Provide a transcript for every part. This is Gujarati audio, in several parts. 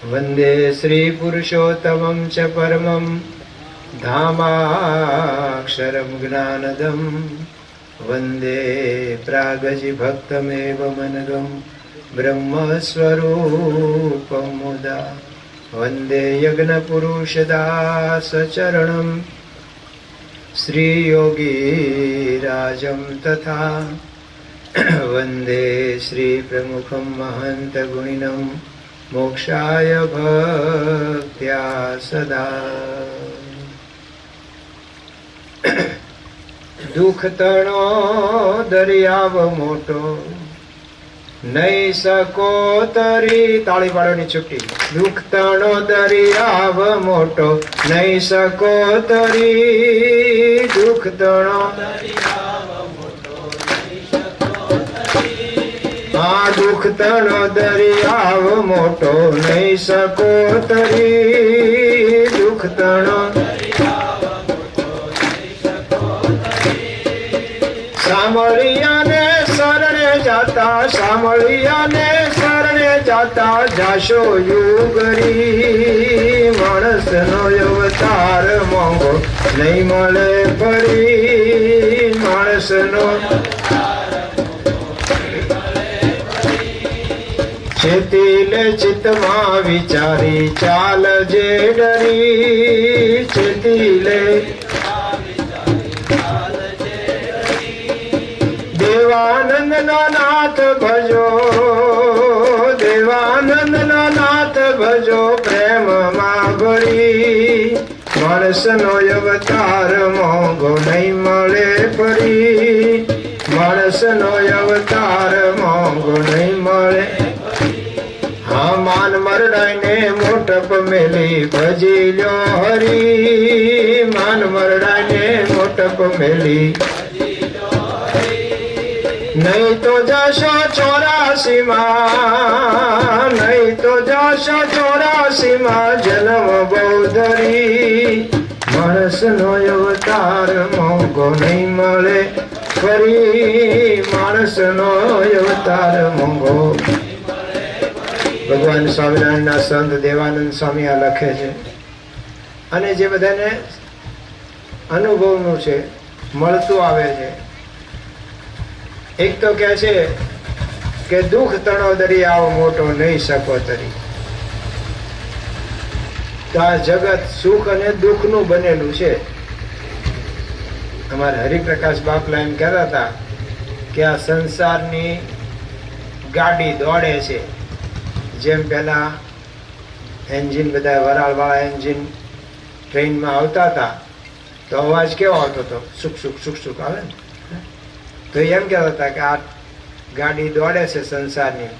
वन्दे श्रीपुरुषोत्तमं च परमं धामाक्षरं ज्ञानदं वन्दे प्रागजिभक्तमेव मनगं ब्रह्मस्वरूपं मुदा वन्दे यज्ञपुरुषदासचरणं श्रीयोगीराजं तथा वन्दे श्रीप्रमुखं महन्तगुणिनं मोक्षाय भक्त्या सदा। दुख तणो दरियाव मोटो नहीं सको तरी, ताली पाड़ोनी छुट्टी। दुख तणो दरियाव मोटो नहीं सको तरी, दुख तणो हाँ दुख तणो दरियाव मोटो नहीं सको तरी, दुख तणो सामळिया ने शरणे जाता, सामळिया ने शरणे जाता जाशो युगरी। माणस नो अवतार मोंघो नहीं मळे फरी, माणस नो चेतीले चित्तमा विचारी चाल जे डरी, चेतीले देवानंद नाथ भजो, देवानंद नाथ भजो प्रेम मां भरी। माणस नो अवतार मोंघो नहीं मळे फरी, माणस नो अवतार मोंघो नहीं मळे। हाँ मान मरडाई ने मोटप मेली भजी ल्यो हरी, मान मरडाई ने मोटप मेली नहीं तो जाशो 84 मां, नहीं तो जाशो 84 मां जन्म बौधरी। माणस नो अवतार मोंघो नहीं मळे फरी, माणस नो अवतार मोंघो। भगवान स्वामिनारायण संत देवानंद स्वामी आ लखे छे અને જે બધાને અનુભવનું છે મળતું આવે છે। એક તો કહે છે કે દુઃખ તણો દરિયાઓ મોટો નહીં શકો તરી। તો આ જગત સુખ અને દુઃખનું બનેલું છે। અમારા હરિપ્રકાશ બાપલા એમ કહેતા હતા કે આ સંસારની ગાડી દોડે છે। જેમ પહેલા એન્જિન બધા વરાળવાળા એન્જિન ટ્રેનમાં આવતા હતા તો અવાજ કેવો આવતો હતો? સુખ સુખ સુખ સુખ આવે ને। તો એમ કહેતા હતા કે આ ગાડી દોડે છે સંસારની,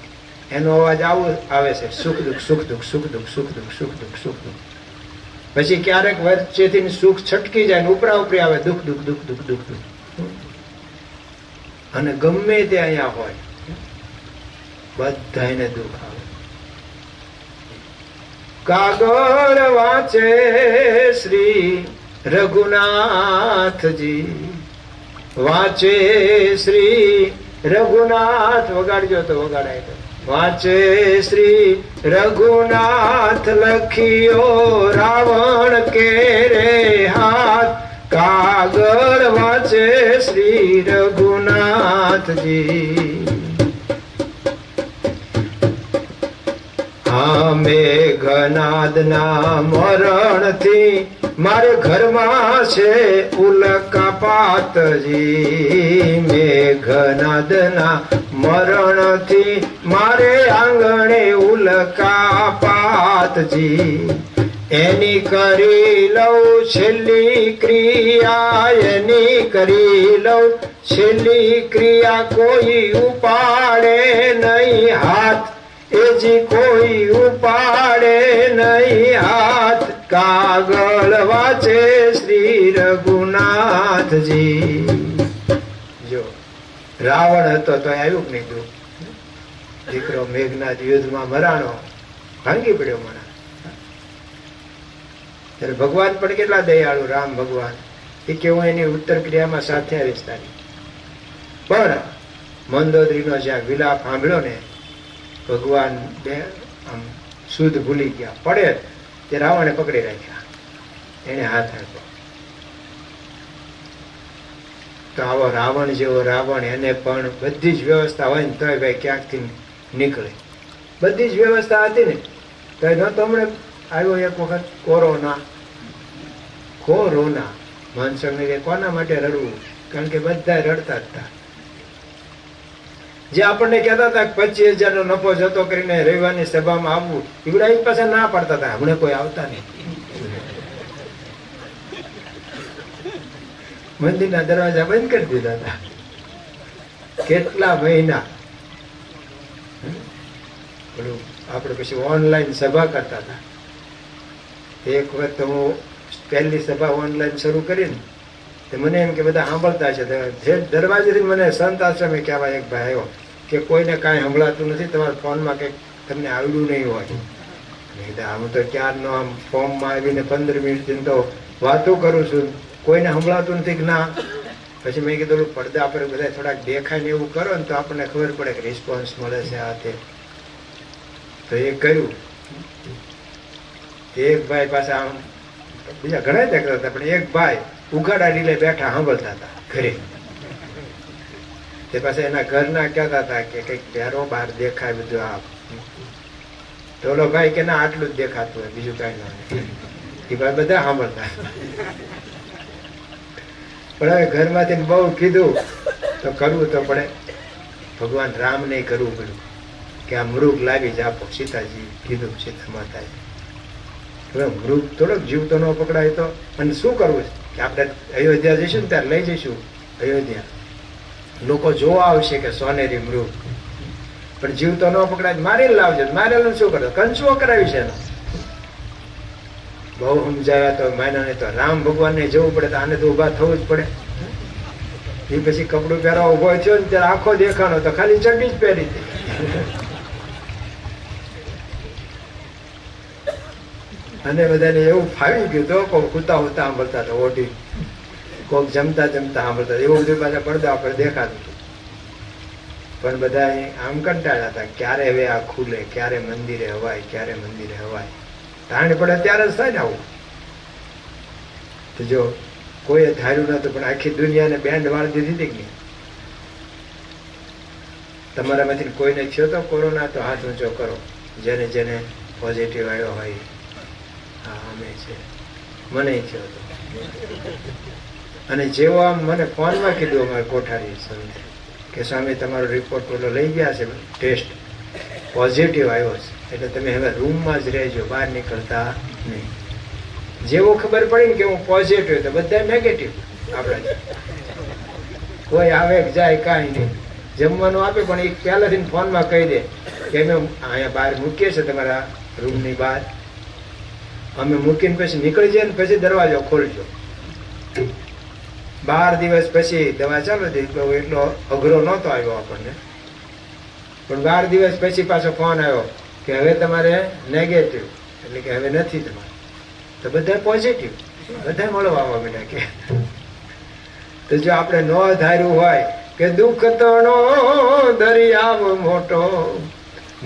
એનો અવાજ આવું આવે છે, સુખ દુઃખ સુખ દુઃખ સુખ દુઃખ સુખ દુઃખ સુખ દુઃખ સુખ દુઃખ। પછી ક્યારેક વચ્ચેથી સુખ છટકી જાય ને ઉપરા ઉપરી આવે દુઃખ દુઃખ દુઃખ દુઃખ દુઃખ દુઃખ। અને ગમે તે અહીંયા હોય બધાને દુઃખ આવે। कागल वाचे श्री रघुनाथ जी, वाचे श्री रघुनाथ, वगाड़जो तो वगाड़ाय तो। वाचे श्री रघुनाथ लखियो रावण के रे हाथ। कागल वाचे श्री रघुनाथ जी। हाँ मेघनादना मरण थी मारे घर में छे उल्कापात जी। मेघनादना मरण थी मारे आंगणे उल्कापात जी। एनी करी लऊ छेल्ली क्रिया, एनी करी लऊ छेल्ली क्रिया, कोई उपाड़े नहीं हाथ, एजी कोई उपाड़े नहीं हाथ। कागल वाचे श्री रघुनाथ जी। जो रावण હતો તો આવ્યું કે નહીં દુઃખ? દીકરો મેઘનાદ યુદ્ધમાં મરાણો, ભાંગી પડ્યો મણા। ત્યારે ભગવાન પણ કેટલા દયાળુ, રામ ભગવાન એ કે હું એની ઉત્તર ક્રિયામાં સાથે આવીશ તારી। પણ મંદોદરીનો જ્યાં વિલાપ સાંભળ્યો ને, ભગવાન આમ શુદ્ધ ભૂલી ગયા. પડે તે રાવણે પકડી રાખ્યા, એને હાથ આપ્યો. તો આવો રાવણ જેવો રાવણ, એને પણ બધી જ વ્યવસ્થા હોય ને તોય ભાઈ ક્યાંકથી નીકળે. બધી જ વ્યવસ્થા હતી ને તો નતો. હમણાં આવ્યો એક વખત કોરોના. માનસંગને કોના માટે રડવું? કારણ કે બધા રડતા જ હતા. જે આપણને કહેતા હતા કે 25,000 નો નફો જતો કરીને રવિવારની સભામાં આવવું, એવડા એક પાસે ના પાડતા હતા. હમણાં કોઈ આવતા નહીં. મંદિરના દરવાજા બંધ કરી દીધા હતા. કેટલા મહિના આપણે પછી ઓનલાઈન સભા કરતા હતા. એક વખત હું પહેલી સભા ઓનલાઈન શરૂ કરીને તો મને એમ કે બધા સાંભળતા છે. દરવાજેથી મને સંત આશ્રમે કહેવાય એક ભાઈ આવ્યો કે કોઈને કાંઈ સંભળાતું નથી, તમારા ફોનમાં કંઈક તમને આવડ્યું નહીં હોય. આમ તો ક્યારનો આમ ફોર્મમાં આવીને 15 મિનિટ તો વાતો કરું છું, કોઈને સંભળાતું નથી કે ના. પછી મેં કીધું પડદા પર બધા થોડાક દેખાય ને એવું કરો ને તો આપણને ખબર પડે કે રિસ્પોન્સ મળે છે આ તે. તો એ કર્યું. એક ભાઈ પાસે આમ બીજા ઘણા દેખાતા હતા, પણ એક ભાઈ ઉઘાડા ડીલે બેઠા સાંભળતા હતા ઘરે. તે પાસે એના ઘરના કહેતા હતા કે કંઈક પહેરો બહાર દેખાય બધું. આ ટોલો ભાઈ કે ના આટલું જ દેખાતું હોય, બીજું કઈ ના. એ ભાઈ બધા સાંભળતા. પણ હવે ઘરમાંથી બહુ કીધું તો કરવું તો પડે. ભગવાન રામ ને કરવું પડ્યું કે આ મૃગ લાવી જ આપો. સીતાજી કીધું સીતા માતાએ. હવે મૃગ થોડોક જીવ તો ન પકડાય તો. અને શું કરવું કે આપણે અયોધ્યા જઈશું ને ત્યારે લઈ જઈશું અયોધ્યા. લોકો જોવા આવશે કે સોનેરી મૃગ, પણ જીવ તો ન પકડાય. મારી લાવજો. મારેલું શું કરે? કંચુઓ કરાવી છે એનો. બહુ સમજાવ્યા તો માન્યા નહીં. તો રામ ભગવાનને જવું પડે તો આને તો ઉભા થવું જ પડે. એ પછી કપડું પહેરવા ઉભો થયો ને ત્યારે આખો દેખાણો તો ખાલી ચડ્ડી જ પહેરી હતી. અને બધાને એવું ફાવી ગયું તો કોક કૂતા હોતા સાંભળતા હતા, ઓઢી કોક જમતા સાંભળતા. એવું બધું પાછા પડદા પર દેખાતું હતું. પણ બધા આમ કંટાળ્યા હતા ક્યારે હવે આ ખુલે, ક્યારે મંદિરે હવાય, ક્યારે મંદિરે હવાય. ધાણ પડે ત્યારે જ થાય ને આવું. તો જો કોઈએ ધાર્યું નતું, પણ આખી દુનિયાને બેન્ડ વાળી દીધી હતી કે તમારામાંથી કોઈને થયો તો કોરોના તો હાથ ઊંચો કરો. જેને જેને પોઝિટિવ આવ્યો હોય. હા, અમે છે. મને થયો હતો. અને જેવો આમ મને ફોનમાં કીધું અમારે કોઠારી સંત કે સ્વામી તમારો રિપોર્ટ પેલો લઈ ગયા છે, ટેસ્ટ પોઝિટિવ આવ્યો છે, એટલે તમે હવે રૂમમાં જ રહેજો, બહાર નીકળતા નહીં. જેવો ખબર પડી ને કે હું પોઝિટિવ તો બધા નેગેટિવ. આપણે કોઈ આવે જાય કાંઈ નહીં. જમવાનું આપે પણ એ પહેલાથી ફોનમાં કહી દે કે અમે અહીંયા બહાર મૂકીએ છીએ તમારા રૂમની બહાર. અમે મૂકીને પછી નીકળી જઈએ ને પછી દરવાજો ખોલજો. 12 દિવસ પછી દવા ચાલુ હતી. એટલો અઘરો નહોતો આવ્યો આપણને, પણ 12 દિવસ પછી પાછો ફોન આવ્યો કે હવે તમારે નેગેટિવ, એટલે કે હવે નથી તમારે. તો બધા પોઝિટિવ, બધા મળવા આવવા માંડ્યા કે. તો જો આપણે ન ધાર્યું હોય કે દુઃખ તણો દરિયાવ મોટો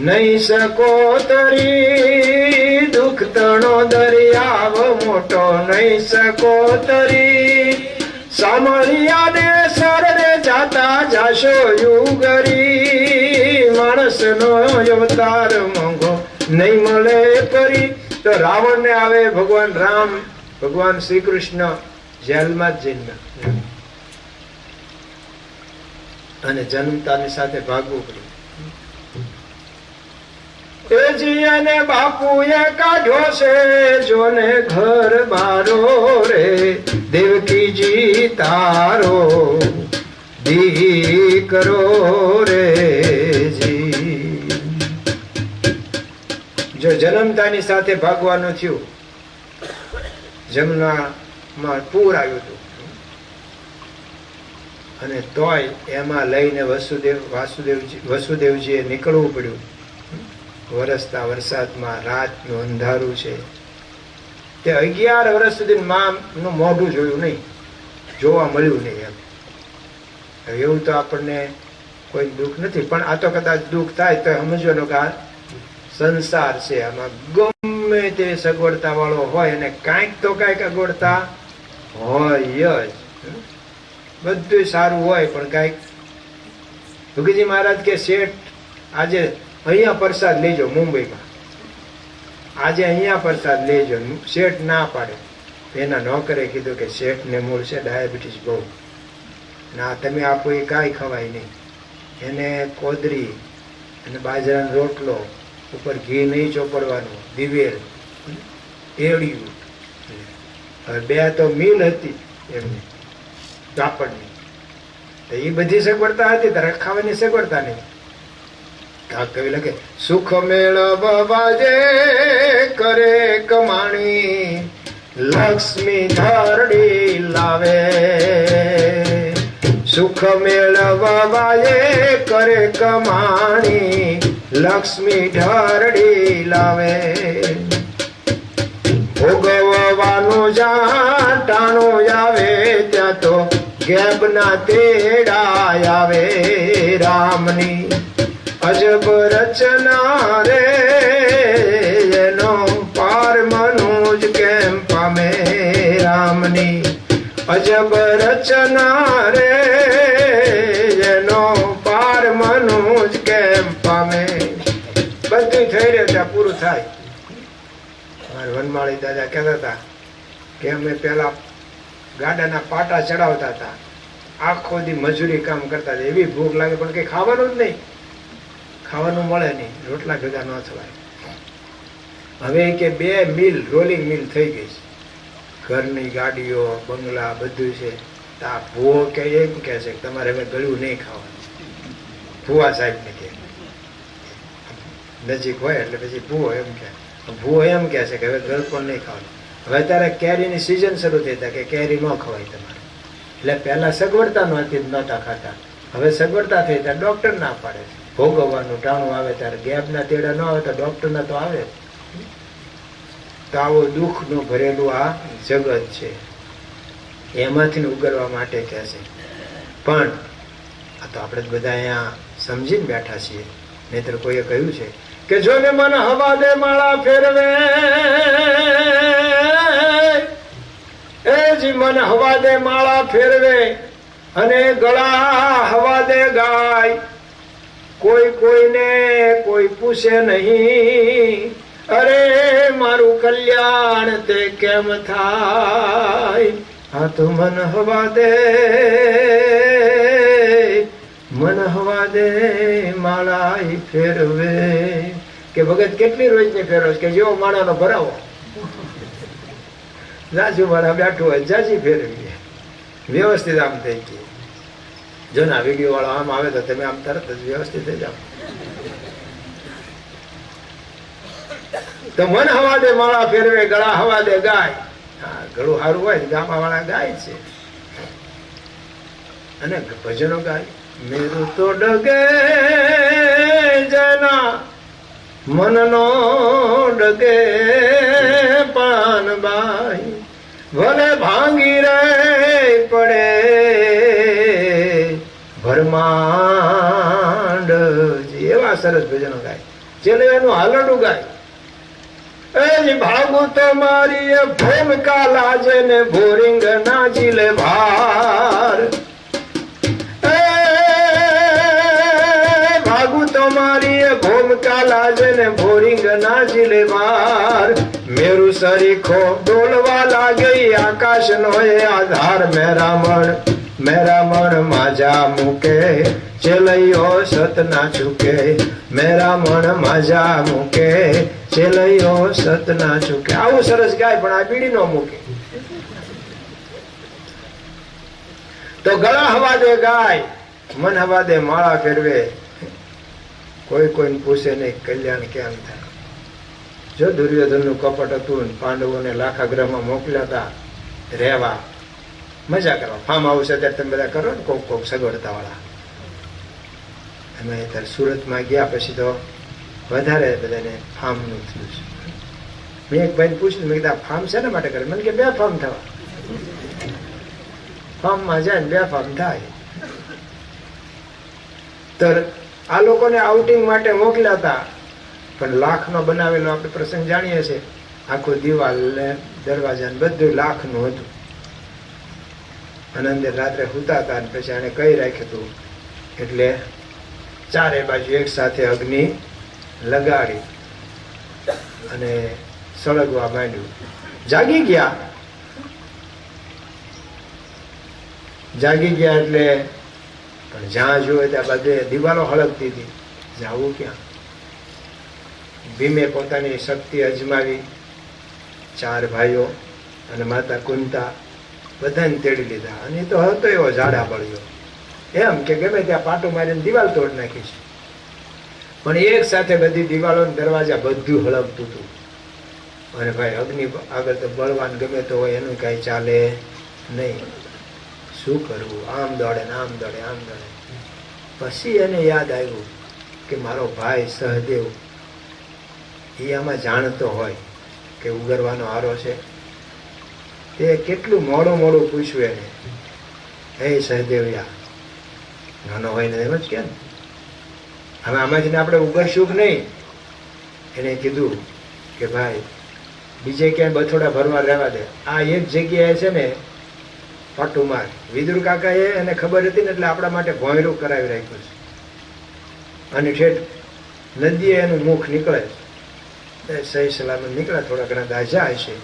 નહીં શકો તરી, દુઃખ તણો દરિયાવ મોટો નહીં શકો તરી, સામળિયાને સરરે જાતા જાશો યુગરી, માણસનો અવતાર મોંઘો નહીં મળે પરી. તો રાવણ ને આવે ભગવાન રામ, ભગવાન શ્રી કૃષ્ણ જેલમાં જ જન્મ્યા અને જન્મતાની સાથે ભાગવું પડ્યું. એજીને બાપુએ કાઢ્યો છે જોને ઘર બારો રે, દેવકીજી તારો દીકરો રે જી. જો જન્મતાની સાથે ભાગવાનું થયું, જમનામાં પૂર આવ્યું હતું અને તોય એમાં લઈને વસુદેવજીએ નીકળવું પડ્યું. વરસતા વરસાદમાં, રાતનું અંધારું છે. તે 11 વર્ષ સુધી માનું મોઢું જોયું નહીં, જોવા મળ્યું નહીં. એમ એવું તો આપણને કોઈ દુઃખ નથી, પણ આ તો કદાચ દુઃખ થાય તો સમજવાનું કે આ સંસાર છે, આમાં ગમે તે સગવડતા વાળો હોય અને કાંઈક તો કાંઈક અગવડતા હોય જ. બધું સારું હોય પણ કાંઈક. ભગતજી મહારાજ કે શેઠ આજે અહીંયા પ્રસાદ લેજો, મુંબઈમાં આજે અહીંયા પ્રસાદ લેજો. શેઠ ના પાડે. એના નોકરે કીધું કે શેઠને મૂળ છે ડાયાબિટીસ બહુ, ના તમે આપો એ કાંઈ ખવાય નહીં. એને કોદરી અને બાજરાનો રોટલો, ઉપર ઘી નહીં ચોપડવાનું, દિવેલ, એડિયું. બે તો મિલ હતી એમની કાપડની, તો એ બધી સગવડતા હતી, તારે ખાવાની સગવડતા નહીં. કવિ લખે સુખ મેળવવા જે કરે કમાણી, લક્ષ્મી ધરડી લાવે. સુખ મેળવવા જે કરે કમાણી, લક્ષ્મી ધરડી લાવે. ભોગવવાનું જ્યાં ટાણું આવે, ત્યાં તો ગેબના તેડા આવે. રામની અજબ રચના રે, એનો પાર મનુજ કેમ પામે. રામની અજબ રચના રે, એનો પાર મનુજ કેમ પામે. બધું થઈ રહ્યું ત્યાં પૂરું થાય. મારા વનમાળી દાદા કહેતા હતા કે અમે પેલા ગાડાના પાટા ચડાવતા હતા, આખો દી મજૂરી કામ કરતા હતા. એવી ભૂખ લાગે પણ કઈ ખાવાનું જ નહીં, ખાવાનું મળે નહીં, રોટલા ભેગા ન થવાય. હવે કે 2 મિલ રોલિંગ મિલ થઈ ગઈ છે, ઘરની ગાડીઓ, બંગલા બધું છે. આ ભૂવો કે એમ કે છે કે તમારે હવે ગળ્યું નહીં ખાવાનું. ભૂવા સાહેબ ને કે નજીક હોય એટલે પછી ભૂવો એમ કે, ભૂવો એમ કે છે કે હવે ગળ પણ નહીં ખાવાનું. હવે ત્યારે કેરીની સિઝન શરૂ થઈ હતા કે કેરી ન ખવાય તમારે. એટલે પહેલા સગવડતા નહોતી, નહોતા ખાતા. હવે સગવડતા થઈ ત્યારે ડોક્ટર ના પાડે છે. ભોગવવાનું ટાણું આવે ત્યારે ગેપના તેડા ન આવે તો ડોક્ટરના તો આવે. તો આવું દુઃખનું ભરેલું આ જગત છે, એમાંથી ઉગરવા માટે કહે છે. પણ આ તો આપણે બધા અહીંયા સમજીને બેઠા છીએ. નહીતર કોઈએ કહ્યું છે કે જો ને મન હવા દે માળા ફેરવે, એ જી મન હવા દે માળા ફેરવે, અને ગળા હવા દે ગાય. કોઈ કોઈને કોઈ પૂછે નહીં, અરે મારું કલ્યાણ તે કેમ થાય. હા તો મન હવા દે, મન હવા દે માળા ફેરવે. કે ભગત કેટલી રોજની ફેરવે કે જેવો માણાનો ભરાવો, જાજુ માણા બેઠું હોય જાજી ફેરવીએ, વ્યવસ્થિત આમ થઈ ગઈ. જો ના વિડીયો વાળો આમ આવે તો તમે આમ તરત જ વ્યવસ્થિત થઈ જાઓ. તો મન હવા દે માળા ફેરવે, ગળા હવા દે ગાય. હા, ગળું સારું હોય ગામા વાળા ગાય છે અને ભજનો ગાય. મેરું તો ડગે જના મનનો ડગે પાનબાઈ, ભલે ભાંગી રે પડે ભરમાંડ. એવા સરસ ભજનો ગાય, જેને એનું હાલડું ગાય. એ ભાગુ તમારી ભૂમિકા લાજે ને ભોરિંગ ના જીલે ભાર. ભાગુ તમારી ભૂમિકા લાજે ને ભોરિંગ ના જીલે ભાર. મેરું સરીખો ડોલવા લાગે આકાશ નો એ આધાર. મેરામણ માજા મૂકે, ચેલૈયો સત ના ચૂકે. મેરામણ માજા મૂકે, ચેલૈયો સત ના ચૂકે. આવું સરસ ગાય પણ આ બીડી નો મૂકે. તો ગળા હવા દે ગાય, મન હવા દે માળા ફેરવે. કોઈ કોઈને પૂછે નહીં કલ્યાણ કેમ થાય. જો દુર્યોધન નું કપટ હતું, પાંડવોને લાખાગ્રહમાં મોકલ્યા હતા રહેવા, મજા કરવા. ફાર્મ હાઉસ અત્યારે તમે બધા કરો ને, કોક સગવડતા વાળા. અમે અત્યારે સુરતમાં ગયા પછી તો વધારે બધાને ફાર્મ નું થયું છે. મેં એક ભાઈને પૂછ્યું, મેં કીધું ફાર્મ શેના માટે કરે? મને કે 2 ફાર્મ થવા. ફાર્મમાં જાય ને 2 ફાર્મ થાય. તો આ લોકોને આઉટિંગ માટે મોકલ્યા હતા પણ લાખનો બનાવેલો આપણે પ્રસંગ જાણીએ છીએ. આખું દિવાલ ને દરવાજા ને બધું લાખનું હતું. અને અંદર રાત્રે સૂતા હતા અને પછી એને કહી રાખ્યું હતું એટલે ચારે બાજુ એક સાથે અગ્નિ લગાડી અને સળગવા માંડ્યું. જાગી ગયા એટલે પણ જ્યાં જોયે ત્યાં બધે દિવાલો હળગતી હતી. જાવું ક્યાં? ભીમે પોતાની શક્તિ અજમાવી. 4 ભાઈઓ અને માતા કુંતા બધાને તેડી લીધા. અને એ તો હતો એવો ઝાડા બળ્યો, એમ કે ગમે ત્યાં પાટું મારીને દિવાલ તોડી નાખીશ. પણ એક સાથે બધી દિવાલો દરવાજા બધું હળગતું હતું. અને ભાઈ અગ્નિ આગળ તો બળવાન ગમે તો હોય, એનું કાંઈ ચાલે નહીં. શું કરવું? આમ દોડે ને આમ દોડે, આમ દોડે. પછી એને યાદ આવ્યું કે મારો ભાઈ સહદેવ એ આમાં જાણતો હોય કે ઉગરવાનો આરો છે. તે કેટલું મોડું પૂછ્યું એને, હે સહદેવ્યા, નાનો હોય ને એમ જ કે હવે આમાંથી આપણે ઉગરશું કે નહીં. એને કીધું કે ભાઈ બીજે ક્યાંય બથોડા ભરવા રહેવા દે, આ એક જગ્યાએ છે ને પાટું માર. વિદુર કાકા એને ખબર હતી ને એટલે આપણા માટે ભોંયરું કરાવી રાખ્યું છે. અને ઠેઠ નદીએ એનું મુખ નીકળે છે. સહી સલામત નીકળ્યા, થોડા ઘણા દાજા હશે.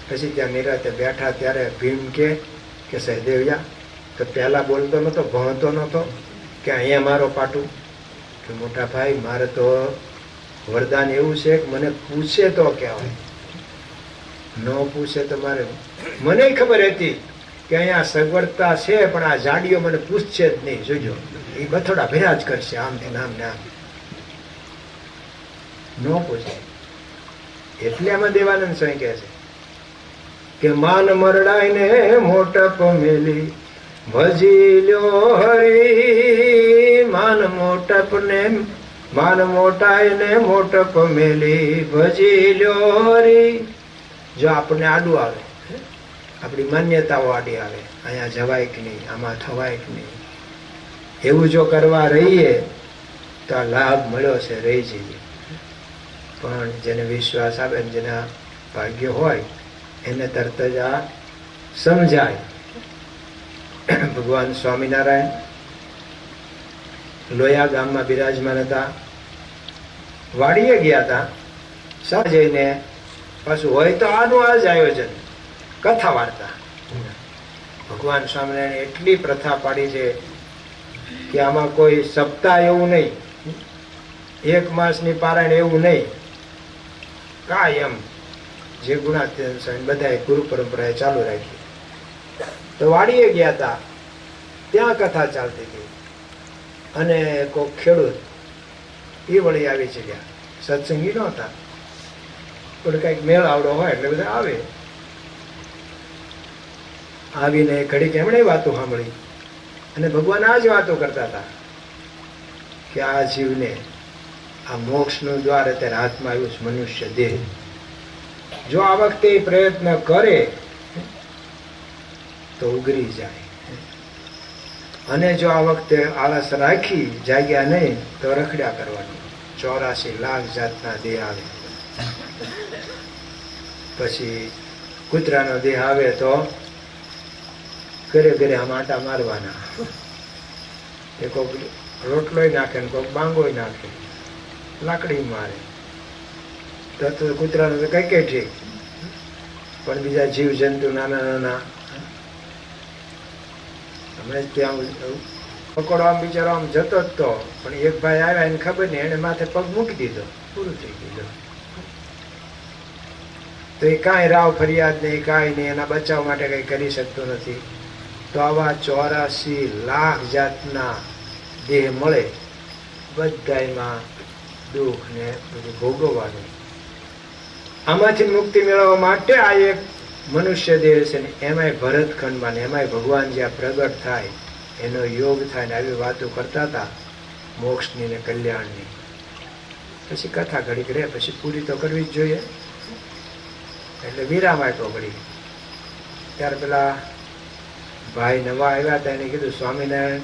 પછી ત્યાં નિરાતે બેઠા ત્યારે ભીમ કે સહદેવ્યા તો પહેલા બોલતો નતો, ભણતો નતો કે અહીંયા મારો પાટું. કે મોટા ભાઈ મારે તો વરદાન એવું છે કે મને પૂછે તો કહેવાય, ન પૂછે તો મારે. મને ખબર હતી કે અહીંયા સગવડતા છે પણ આ જાડીઓ મને પૂછશે જ નહીં. જોજો એ બથોડા ભર્યા જ કરશે આમ ને આમ ને આમ, ન પૂછે. એટલે આમાં દેવાનંદ સ્વામી કહે છે કે માન મરડાઈને મોટપ મેલી ભજી લ્યો હરી. માન મોટાઈને મોટપ મેલી ભજી લ્યો હરી. જો આપણને આડું આવે, આપણી માન્યતાઓ આડી આવે, અહીંયા જવાય કે નહીં, આમાં થવાય કે નહીં, એવું જો કરવા રહીએ તો આ લાભ મળ્યો છે, રહી જઈએ. પણ જેને વિશ્વાસ આવે ને જેના ભાગ્ય હોય એને તરત જ આ સમજાય. ભગવાન સ્વામિનારાયણ લોયા ગામમાં બિરાજમાન હતા. વાડીએ ગયા હતા. સા જઈને પાછું હોય તો આનું આ જ આયોજન, કથા વાર્તા. ભગવાન સ્વામિનારાયણ એટલી પ્રથા પાડી છે કે આમાં કોઈ સપ્તાહ એવું નહીં, 1 માસની પારાયણ એવું નહીં, કાયમ જે ગુણાતીત બધાએ ગુરુ પરંપરાએ ચાલુ રાખી. તો વાડીએ ગયા હતા, ત્યાં કથા ચાલતી હતી. અને કોઈ ખેડૂત એ વળી આવી ચડ્યા. સત્સંગી નહોતા, પણ કંઈક મેળ આવડો હોય એટલે બધા આવે. આવીને ઘડીક એમણે વાતો સાંભળી અને ભગવાન આ જ વાતો કરતા હતા કે આ જીવને આ મોક્ષનું દ્વાર અત્યારે હાથમાં આવ્યું છે, મનુષ્ય દેહ. જો આ વખતે પ્રયત્ન કરે તો ઉગરી જાય, અને જો આ વખતે આળસ રાખી જાગ્યા નહીં તો રખડ્યા કરવાનું. 84 લાખ જાતના દેહ આવે. પછી કૂતરાનો દેહ આવે તો ઘરે ઘરે આમ આટા મારવાના. એ કોઈક રોટલોય નાખે ને કોઈક બાંગોય નાખે, લાકડી મારે. તો કૂતરાનું તો કઈ કઈ ઠીક, પણ બીજા જીવ જંતુ નાના નાના હમણાં ત્યાં પકોડો આમ બિચારો આમ જતો જ તો, પણ એક ભાઈ આવ્યા એને ખબર નહીં, એને માથે પગ મૂકી દીધો, પૂરું થઈ ગયું. તો એ કાંઈ રાવ ફરિયાદ નહીં, કાંઈ નહીં, એના બચાવ માટે કંઈ કરી શકતો નથી. તો આવા 84 લાખ જાતના દેહ મળે, બધામાં દુઃખ ને બધું ભોગવવાનું. આમાંથી મુક્તિ મેળવવા માટે આ એક મનુષ્ય દેહ છે ને એમાંય ભરતખંડમાં ને એમાંય ભગવાન જ્યાં પ્રગટ થાય એનો યોગ થાય ને આવી વાતો કરતા હતા મોક્ષની ને કલ્યાણની. પછી કથા ઘડીક રહે, પછી પૂરી તો કરવી જ જોઈએ. એટલે વિરામ આપ્યો ઘડી. ત્યારે પેલા ભાઈ નવા આવ્યા હતા, એને કીધું સ્વામિનારાયણ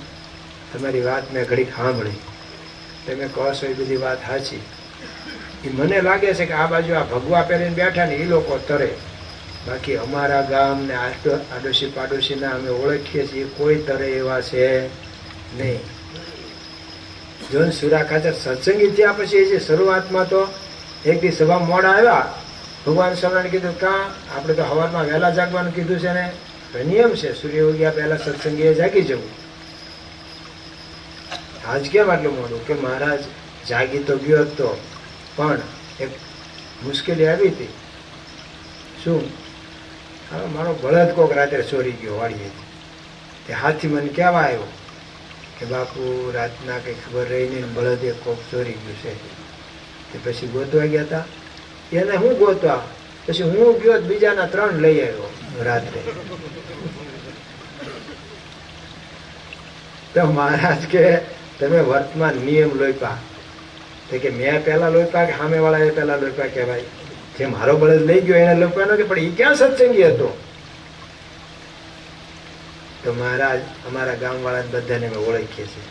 તમારી વાત મેં ઘડીક સાંભળી, તમે કહો છો એ બધી વાત સાચી, એ મને લાગે છે કે આ બાજુ આ ભગવા પહેરીને બેઠા ને એ લોકો તરે, બાકી અમારા ગામ ને આડોશી પાડોશીના અમે ઓળખીએ છીએ કોઈ તરે એવા છે નહીં. જો સુરા ખાચર સત્સંગી થયા પછી જે શરૂઆતમાં તો એક દી સભા મોડા આવ્યા, ભગવાન સ્વામિનારાયણ કીધું કાં આપણે તો સવારમાં વહેલા જાગવાનું કીધું છે ને, નિયમ છે સૂર્ય ઉગ્યા પહેલા સત્સંગીએ જાગી જવું. આજ કેમ આટલું મોડું? કે મહારાજ જાગી તો ગયો હતો પણ એક મુશ્કેલી આવી હતી. શું? હવે મારો બળદ કોક રાત્રે ચોરી ગયો વાળીએથી. તે હાથી મને કહેવા આવ્યો કે બાપુ રાતના કંઈ ખબર રહી નહીં, બળદે કોક ચોરી ગયું છે. તે પછી ગોતવા ગયા હતા, એને હું ગોતવા, પછી હું ગયો બીજાના 3 લઈ આવ્યો રાત્રે. તો મહારાજ કે તમે વર્તમાન નિયમ લોપ્યા. તો કે મેં પહેલા લોપ્યા કે સામે વાળા એ પહેલા લોપ્યા? કે ભાઈ જે મારો બળદ લઈ ગયો એને લોપ્યાનો, કે પણ એ ક્યાં સત્સંગી હતો? તો મહારાજ અમારા ગામ વાળાને બધાને અમે ઓળખીએ છીએ,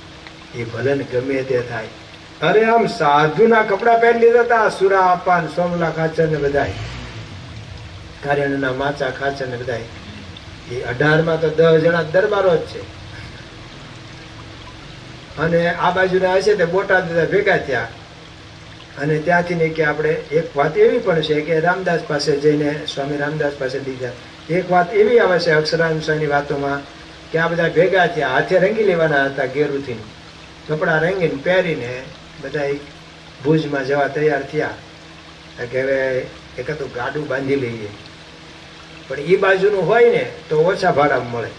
એ ભલે ને ગમે તે થાય. અરે આમ સાધુના કપડા પહેરી લીધા હતા, સુરા અપાન, સોમલા ખાચર ને બધા, કાર્યના માચા ખાચર ને બધા. એ 18માં તો 10 જણા દરબારો જ છે. અને આ બાજુના હશે તે બોટાદ ભેગા થયા. અને ત્યાંથી ને કે આપણે એક વાત એવી પણ છે કે રામદાસ પાસે જઈને, સ્વામી રામદાસ પાસે લીધા. એક વાત એવી આવે છે અક્ષરાનંદ સ્વામીની વાતોમાં કે આ બધા ભેગા થયા, હાથે રંગી લેવાના હતા, ઘેરુથી કપડા રંગીને પહેરીને બધા ભુજમાં જવા તૈયાર થયા કે હવે એકાદું ગાડું બાંધી લઈએ. પણ એ બાજુનું હોય ને તો ઓછા ભાડામાં મળે,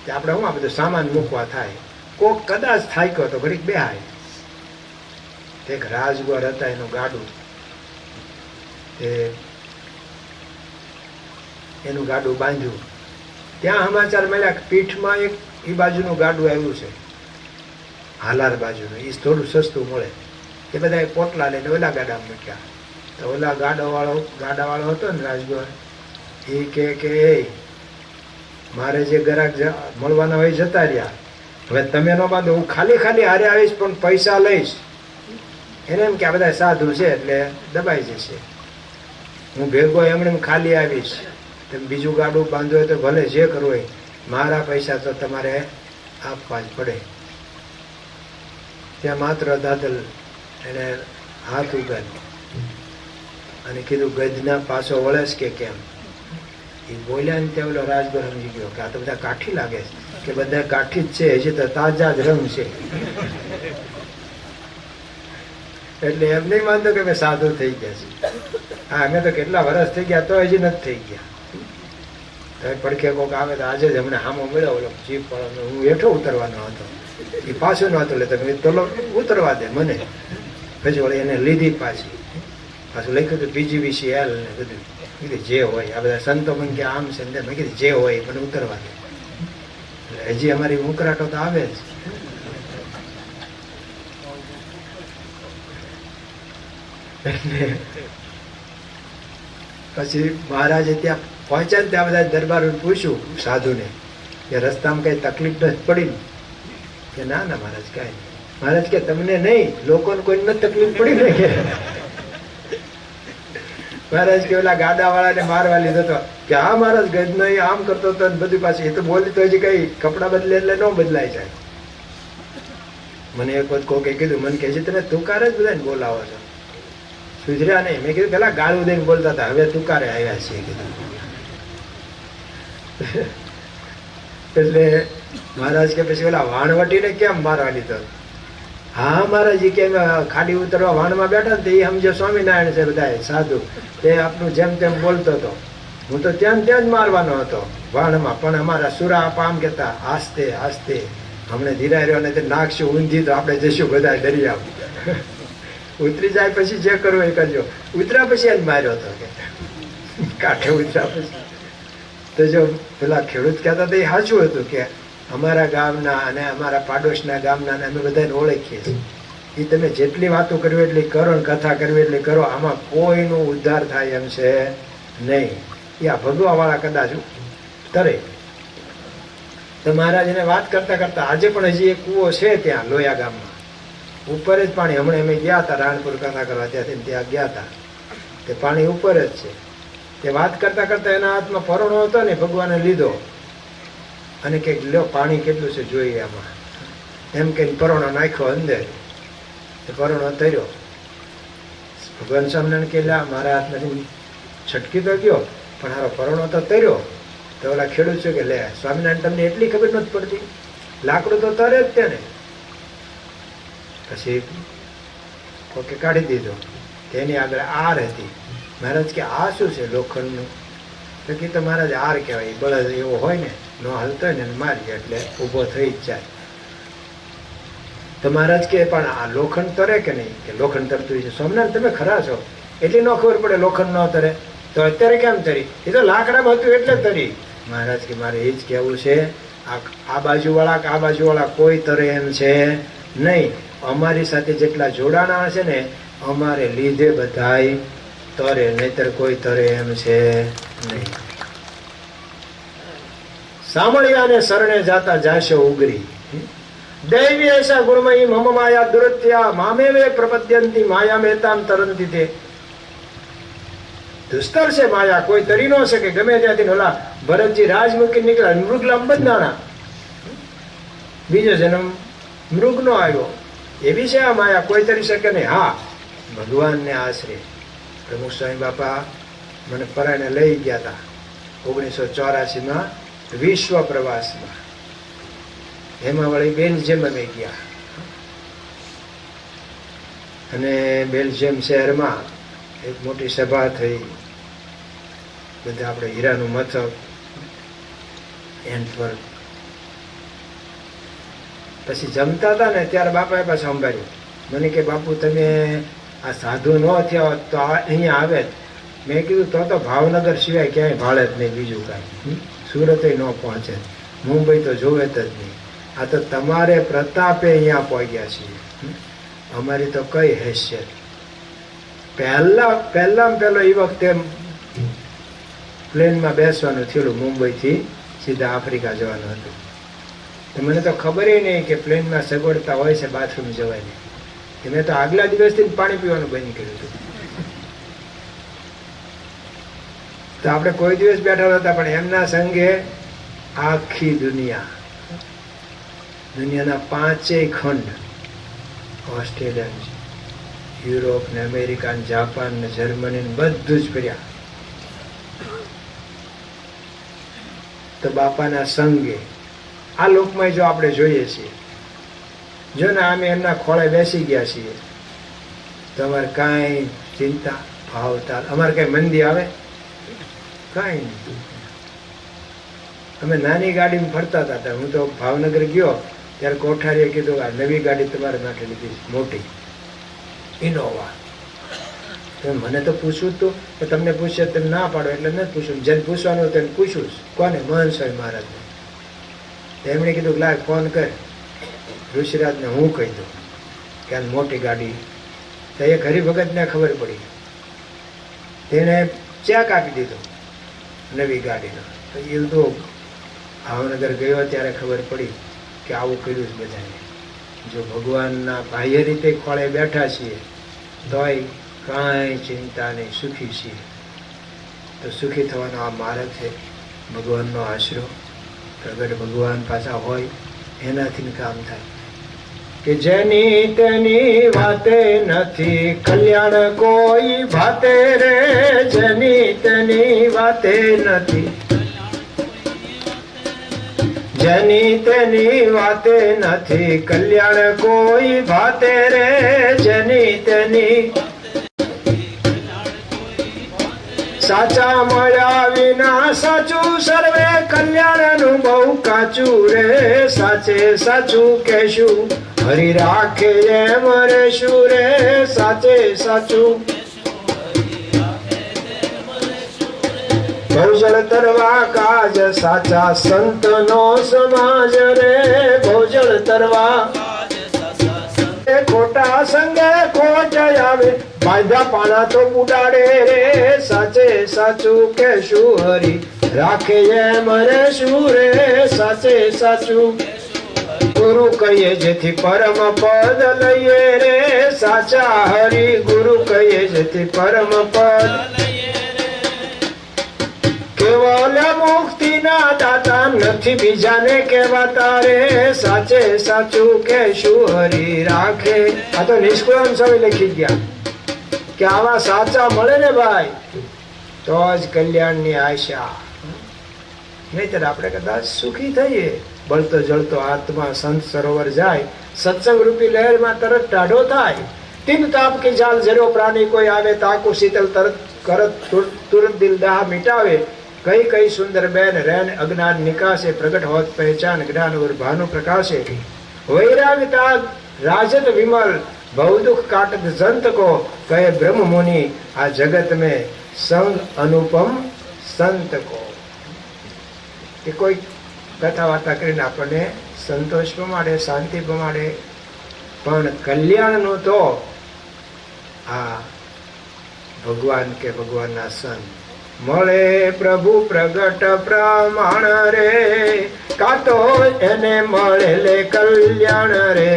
કે આપણે શું આ બધું સામાન મૂકવા થાય. કોક કદાચ થાક્યો તો ઘડીક બેહાય. એક રાજગોર હતા એનું ગાડું, એનું ગાડું બાંધ્યું. ત્યાં સમાચાર મળ્યા પીઠમાં એક એ બાજુનું ગાડું આવ્યું છે, હાલાર બાજુનું, એ થોડું સસ્તું મળે. એ બધા પોટલા લઈને ઓલા ગાડામાં મૂક્યા. તો ઓલા ગાડાવાળો હતો ને રાજગોર, એ કે મારે જે ગ્રાહક મળવાના હોય જતા રહ્યા, હવે તમે ન બાંધો, હું ખાલી હારે આવીશ પણ પૈસા લઈશ. એને એમ કે આ બધા સાધુ છે એટલે દબાઈ જશે, હું ભેગો એમણે ખાલી આવીશ. તમે બીજું ગાડું બાંધવું હોય તો ભલે જે કરવું હોય, મારા પૈસા તો તમારે આપવા જ પડે. ત્યાં માત્ર દાદલ એને હાથ ઉગાડ્યો અને કીધું ગજના પાછો વળેશ કે કેમ? એ બોલ્યા ને ત્યાં ઓલો રાજગોર સમજી ગયો કે આ તો બધા કાઠી લાગે છે, કે બધા કાઠી જ છે, હજી તો તાજા જ રંગ છે. એટલે એમ નહીં માનતો કે અમે સાધુ થઈ ગયા છે. હા, અમે તો કેટલા વર્ષ થઈ ગયા તો હજી નથી થઈ ગયા. પડખે કોક આવે તો આજે જ હમણે હામો મળ્યો ઓલો જીપ વાળો, હું હેઠો ઉતરવાનો હતો, એ પાછો નહોતો લેતો, ચલો ઉતરવા દે મને. પછી વળી એને લીધી પાછું લખ્યું હતું PGVCL ને બધું. કીધું જે હોય, આ બધા સંતો મને કે આમ છે, મેં કીધું જે હોય મને ઉતરવા દે. એટલે હજી અમારી ઉકરાટો તો આવે જ. પછી મહારાજે ત્યાં પહોંચ્યા ને ત્યાં બધા દરબારોને પૂછ્યું સાધુને કે રસ્તામાં કઈ તકલીફ નથી પડી ને? કે ના ના મહારાજ કાંઈ નહીં. મહારાજ કે તમને નહીં, લોકોને કોઈને તકલીફ પડી ને? કે મહારાજ કે ઓલા ગાડા વાળાને મારવા લીધો હતો કે હા મહારાજ ગજનો આમ કરતો હતો ને બધું પાછું. એ તો બોલી તો હજી કઈ કપડા બદલે એટલે ન બદલાય જાય. મને એક વખત કોકે કીધું, મને કે છે તમે તુકાર જ બધાને બોલાવો છો, સુધર્યા નહીં. મેં કીધું પેલા ગાળું દઈને બોલતા હતા, હવે તુકારે આવ્યા છીએ કીધું. એટલે મહારાજ કે પછી ઓલા વાણવટીને કેમ મારવા લીધો? હા મહારાજ કે ખાડી ઉતરવા વાણમાં બેઠા ને તો એ સમજે સ્વામિનારાયણ છે બધા સાધુ, તે આપણું જેમ તેમ બોલતો હતો. હું તો ત્યાં જ મારવાનો હતો વાણમાં, પણ અમારા સુરા પામ કહેતા આસ્તે આસ્તે, હમણે ધીરા રહ્યો ને તે નાખશું ઊંધી તો આપણે જઈશું બધા દરિયા. ઉતરી જાય પછી જે કરવું એ કરજો. ઉતર્યા પછી જ માર્યો હતો કે કાંઠે ઉતર્યા પછી. તો જો પેલા ખેડૂત કહેતા હતા એ સાચું હતું કે અમારા ગામના અને અમારા પાડોશના ગામના અમે બધાને ઓળખીએ છીએ. એ તમે જેટલી વાતો કરવી એટલી કરો ને કથા કરવી એટલી કરો, આમાં કોઈનો ઉદ્ધાર થાય એમ છે નહીં. એ આ ભગવાવાળા કદાચ તરે. તો મહારાજ એને વાત કરતા કરતા આજે પણ હજી એક કૂવો છે ત્યાં લોયા ગામમાં, ઉપર જ પાણી. હમણાં અમે ગયા હતા રાણપુર કથા કરવા, ત્યાંથી ત્યાં ગયા હતા, તે પાણી ઉપર જ છે. તે વાત કરતા કરતા એના હાથમાં પરોણો હતો ને, ભગવાને લીધો અને કે લ્યો પાણી કેટલું છે જોઈએ આમાં, એમ કે પરોણો નાખ્યો અંદર, તે પરોણો તર્યો. ભગવાન સ્વામિનારાયણ કે મારા હાથમાંથી છટકી તો ગયો પણ હારો પરોણો તો તર્યો. તો ઓલા ખેડૂત છે કે લે સ્વામિનારાયણ તમને એટલી ખબર નથી પડતી, લાકડું તો તરે જ તેને. પછી કોકે કાઢી દીધો, તેની આગળ આર હતી. મહારાજ કે આ શું છે લોખંડનું? તો કે તો મહારાજ આર કહેવાય, બળદ એવો હોય ને, ન હાલતો હોય ને મારી એટલે ઊભો થઈ જ જાય. તો મહારાજ કે પણ આ લોખંડ તરે કે નહીં? કે લોખંડ તરતું છે. સ્વામિનારાયણ તમે ખરા છો, એટલી ન ખબર પડે લોખંડ ન તરે તો અત્યારે કેમ તરી? એ તો લાકડામાં હતું એટલે તરી. મહારાજ કે મારે એ જ કહેવું છે, આ બાજુવાળા કે આ બાજુવાળા કોઈ તરે એમ છે નહીં. અમારી સાથે જેટલા જોડાણા છે ને અમારે લીધે બધાય તરે, નહીતર કોઈ તરે એમ છે નહીં. સાંભળ્યા ને શરણે જાતા જાશો ઉગરી, દૈવી એસા ગુણમયી મમ માયા દુરત્યા મામેવે પ્રપદ્યંતી માયા મહેતામ તરંતી તે. દુસ્તર છે માયા, કોઈ તરી ન શકે. ગમે ત્યાંથી ઓલા ભરતજી રાજમુખી નીકળ્યા, મૃગલામ બંધાણા, બીજો જન્મ મૃગ નો આવ્યો. એવી છે આ માયા, કોઈ તરી શકે નહીં. હા, ભગવાનને આશરે પ્રમુખ સ્વામી બાપા મને પરાણે લઈ ગયા હતા 1984 વિશ્વ પ્રવાસમાં. એમાં વળી બેલ્જિયમ અમે ગયા અને બેલ્જિયમ શહેરમાં એક મોટી સભા થઈ. બધા આપણે હીરાનું મથક એન્ટવર્પ. પછી જમતા હતા ને ત્યારે બાપાએ પાછું સંભાળ્યું. મને કે બાપુ તમે આ સાધુ ન થયા હોત તો અહીંયા આવે જ. મેં કીધું તો ભાવનગર સિવાય ક્યાંય ભાળે જ નહીં, બીજું કાંઈ સુરત ન પહોંચે, મુંબઈ તો જોવે જ નહીં. આ તો તમારે પ્રતાપે અહીંયા પહોંચ્યા છીએ, અમારી તો કઈ હેસિયત. પહેલામાં પહેલો એ વખતે પ્લેનમાં બેસવાનું થયેલું, મુંબઈથી સીધા આફ્રિકા જવાનું હતું. તો મને તો ખબર નહીં કે પ્લેનમાં સગવડતા હોય છે બાથરૂમ જવાની. મેં તો આગલા દિવસથી પાણી પીવાનું બંધ કર્યું હતું. તો આપણે કોઈ દિવસ બેઠા હતા પણ એમના સંગે આખી દુનિયાના 5 ખંડ, ઓસ્ટ્રેલિયા, યુરોપ ને અમેરિકા ને જાપાન ને જર્મની ને બધું જ ફર્યા. તો બાપાના સંગે આ લોકમાં જો આપણે જોઈએ છીએ, જો ને અમે એમના ખોળે બેસી ગયા છીએ તો અમારે કાંઈ ચિંતા ભાવતા, અમારે કઈ મંદી આવે કાંઈ નહીં. અમે નાની ગાડીમાં ફરતા હતા. હું તો ભાવનગર ગયો ત્યારે કોઠારીએ કીધું આ નવી ગાડી તમારે માટે લીધી, મોટી ઇનોવા. મને તો પૂછવું હતું કે તમને પૂછે તેમ ના પાડો એટલે નથી પૂછવું. જેને પૂછવાનું તેને પૂછવું. કોને? મહંત સ્વામી મહારાજને. એમણે કીધું લાય ફોન કર ઋષિરાજને, હું કહી દઉં કે આ મોટી ગાડી. તો એક હરિભગતને ખબર પડી, તેને ચેક આપી દીધો નવી ગાડીનો. તો એ તો ભાવનગર ગયો ત્યારે ખબર પડી કે આવું કર્યું જ બધાને. જો ભગવાનના બાહ્ય રીતે ખોળે બેઠા છીએ તોય કાંઈ ચિંતા નહીં, સુખી છીએ. તો સુખી થવાનો આ માર્ગ છે, ભગવાનનો આશરો. પ્રગટ ભગવાન પાછા હોય એનાથી કામ થાય. કે જેની તેની વાતે નથી કલ્યાણ કોઈ ભાતે રે, જેની તેની વાતે નથી, જેની તેની વાતે નથી કલ્યાણ કોઈ ભાતે રે, જેની તેની. સાચા મળ્યા વિના સાચું સર્વે કલ્યાણનું બહુ કાચું રે, સાચે સાચું કહેશું હરિ રાખે એમ રેશું રે, સાચે સાચું. ભોજળ તરવા કાજ સાચા સંતનો સમાજ રે, ભોજળ તરવા ખોટા સંગે ખોટ આવે, બાંધા પાણા તો ઉડાડે રે, સાચે સાચું કહેશું હરી રાખે એમ રેશું રે, સાચે સાચું. ગુરુ કહીએ જેથી પરમ પદ લઈએ રે, સાચા હરિ ગુરુ કહીએ જેથી પરમ પદ. કેવલ મુક્તિ ના દાતા નથી બીજાને કહેવાતા રે, સાચે સાચું કે શું હરિ રાખે. આ તો નિષ્કુળાન સ્વામી લખી ગયા કે આવા સાચા મળે ને ભાઈ તો જ કલ્યાણની આશા, નહીતર આપણે કદાચ સુખી થઈએ. બળતો જળતો આત્મા સંત સરોવર જાય, સત્સંગ રૂપી લહેરમાં તરત ટાઢો થાય. તીન તાપ કી જાલ જરો પ્રાણી કોઈ આવે, તાકુ શીતલ તરત કરત તુરંત દિલ દાહ મિટાવે. કઈ કઈ સુંદર બેન રેન અજ્ઞાન નિકાસે, પ્રગટ હોત પહેચાન જ્ઞાન ઓર ભાनु પ્રકાશે. વૈરાગ તાગ રાજત વિમલ, ભવ દુઃખ કાટત જંત को, કહે બ્રહ્મ મુનિ આ જગત में સંગ અનુપમ સંત को. એ કોઈ કથા વાર્તા કરીને આપણને સંતોષ પમાડે, શાંતિ પમાડે, પણ કલ્યાણનું તો આ ભગવાન કે ભગવાનના સંત મળે. પ્રભુ પ્રગટ પ્રમાણ રે, કાતો એને મળે લે કલ્યાણ રે.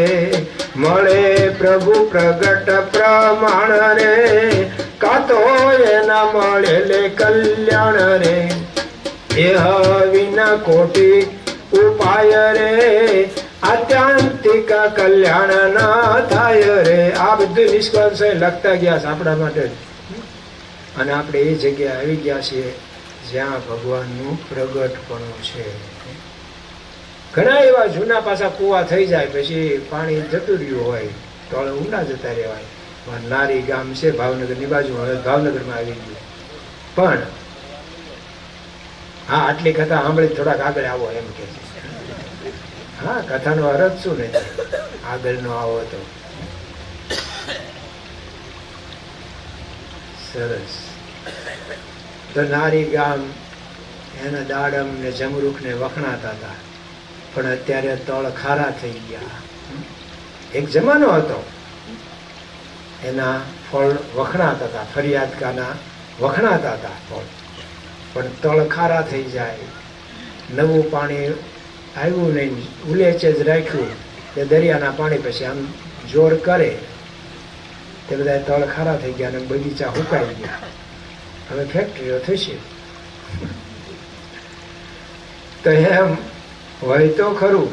મળે પ્રભુ પ્રગટ પ્રમાણ રે, કાતો એના મળે લે કલ્યાણ રે. એ વિના કોટી ઉપાય રે, આત્યંતિક કલ્યાણ ના થાય રે. આ બધું નિષ્કર્ષ લખતા ગયા છે આપણા માટે, અને આપણે એ જગ્યાએ આવી ગયા છીએ જ્યાં ભગવાનનું પ્રગટપણું છે. ઘણા એવા જૂના પાછા કુવા થઈ જાય પછી પાણી જતું રહ્યું હોય તો ઊંડા જતા રહેવાય. નારી ગામ છે ભાવનગરની બાજુ, હવે ભાવનગરમાં આવી ગયું. પણ હા, આટલી કથા સાંભળી થોડાક આગળ આવો એમ કે છે. હા, કથાનો અર્થ શું નહીં, આગળનો આવો તો સરસ. તો નારી ગામ એના દાડમ ને જમરૂખ ને વખણાતા હતા, પણ અત્યારે તળ ખારા થઈ ગયા. એક જમાનો હતો એના ફળ વખણાતા હતા, ફરિયાદકાના વખણાતા હતા ફળ, પણ તળ ખારા થઈ જાય. નવું પાણી આવ્યું નહીં, ઉલેચે જ રાખ્યું તે દરિયાના પાણી પછી આમ જોર કરે તે બધા તળ ખારા થઈ ગયા અને બગીચા હુકાઈ ગયા. હવે ફેક્ટરીઓ થશે તો એમ હોય તો ખરું,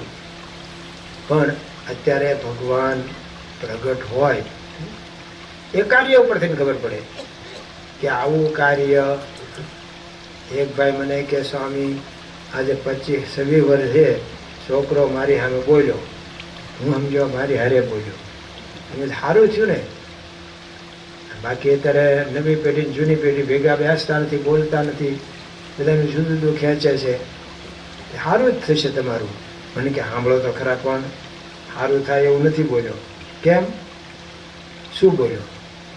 પણ અત્યારે ભગવાન પ્રગટ હોય એ કાર્ય ઉપરથી ખબર પડે કે આવું કાર્ય. એક ભાઈ મને કે સ્વામી આજે 25-26 વર્ષ છે, છોકરો મારી સામે બોલ્યો, હું સમજો મારી હારે બોલ્યો, સારું થયું ને. બાકી અત્યારે નવી પેઢી જૂની પેઢી ભેગા બેસતા નથી, બોલતા નથી, બધાનું જુદું જુદું ખેંચે છે. સારું જ થશે તમારું. મને કે સાંભળો તો ખરા, પણ સારું થાય એવું નથી બોલ્યો. કેમ, શું બોલ્યો?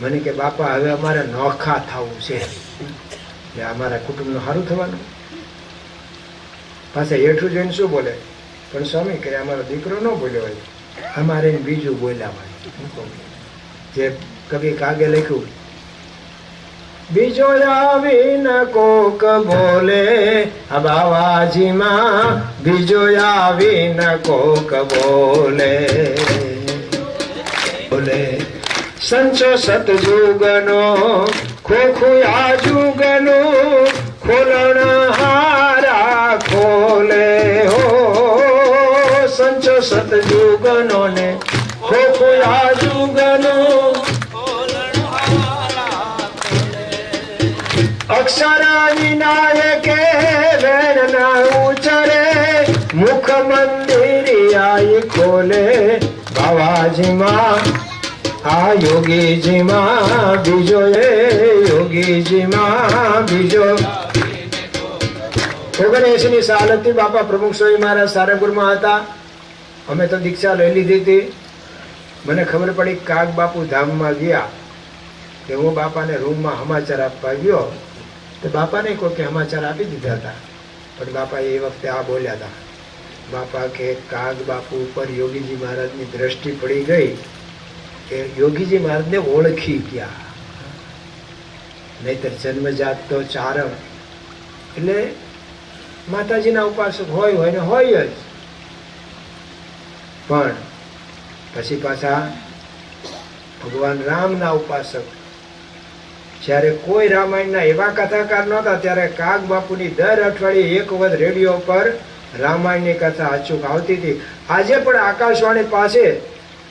મને કે બાપા હવે અમારે નોખા થવું છે, એટલે અમારા કુટુંબનું સારું થવાનું. પાછા હેઠું જોઈને શું બોલે, પણ સ્વામી કે અમારો દીકરો ન બોલ્યો હોય, અમારે બીજું બોલ્યા હોય. જે કવિ કાગે લખ્યું, બીજો આવીને કોક બોલે બાવાજીમાં, બીજો આવીને કોક બોલે. બોલે સંચો સતયુગનો ખોખુયા જુગનો, ખોલણ હારા ખોલે હો. સંચો સતયુગનો ને ખોખુયા જુગનો, અક્ષર વિનાયકે વેણ ના ઉચરે, મુખ મંદિરિયાઈ ખોલે બાવાજીમાં. આ યોગીજીમાં બીજો, એ યોગીજીમાં બીજો. 79ની સાલ હતી, બાપા પ્રમુખ સ્વામી મહારાજ સારંગપુરમાં હતા. અમે તો દીક્ષા લઈ લીધી હતી. મને ખબર પડી કાગ બાપુ ધામમાં ગયા કે હું બાપાને રૂમમાં સમાચાર આપવા ગયો તો બાપાને કોઈ કે સમાચાર આપી દીધા હતા, પણ બાપા એ વખતે આ બોલ્યા હતા. બાપા કે કાગ બાપુ ઉપર યોગીજી મહારાજની દ્રષ્ટિ પડી ગઈ કે યોગીજી મહારાજને ઓળખી ગયા. નહીતર જન્મજાત તો ચારણ, એટલે માતાજીના ઉપાસક હોય ને હોય જ. પણ પછી પાછા ભગવાન રામના ઉપાસક. જ્યારે કોઈ રામાયણના એવા કથાકાર નહોતા ત્યારે કાગ બાપુની દર અઠવાડિયે એક વખત રેડિયો પર રામાયણની કથા અચૂક આવતી હતી. આજે પણ આકાશવાણી પાસે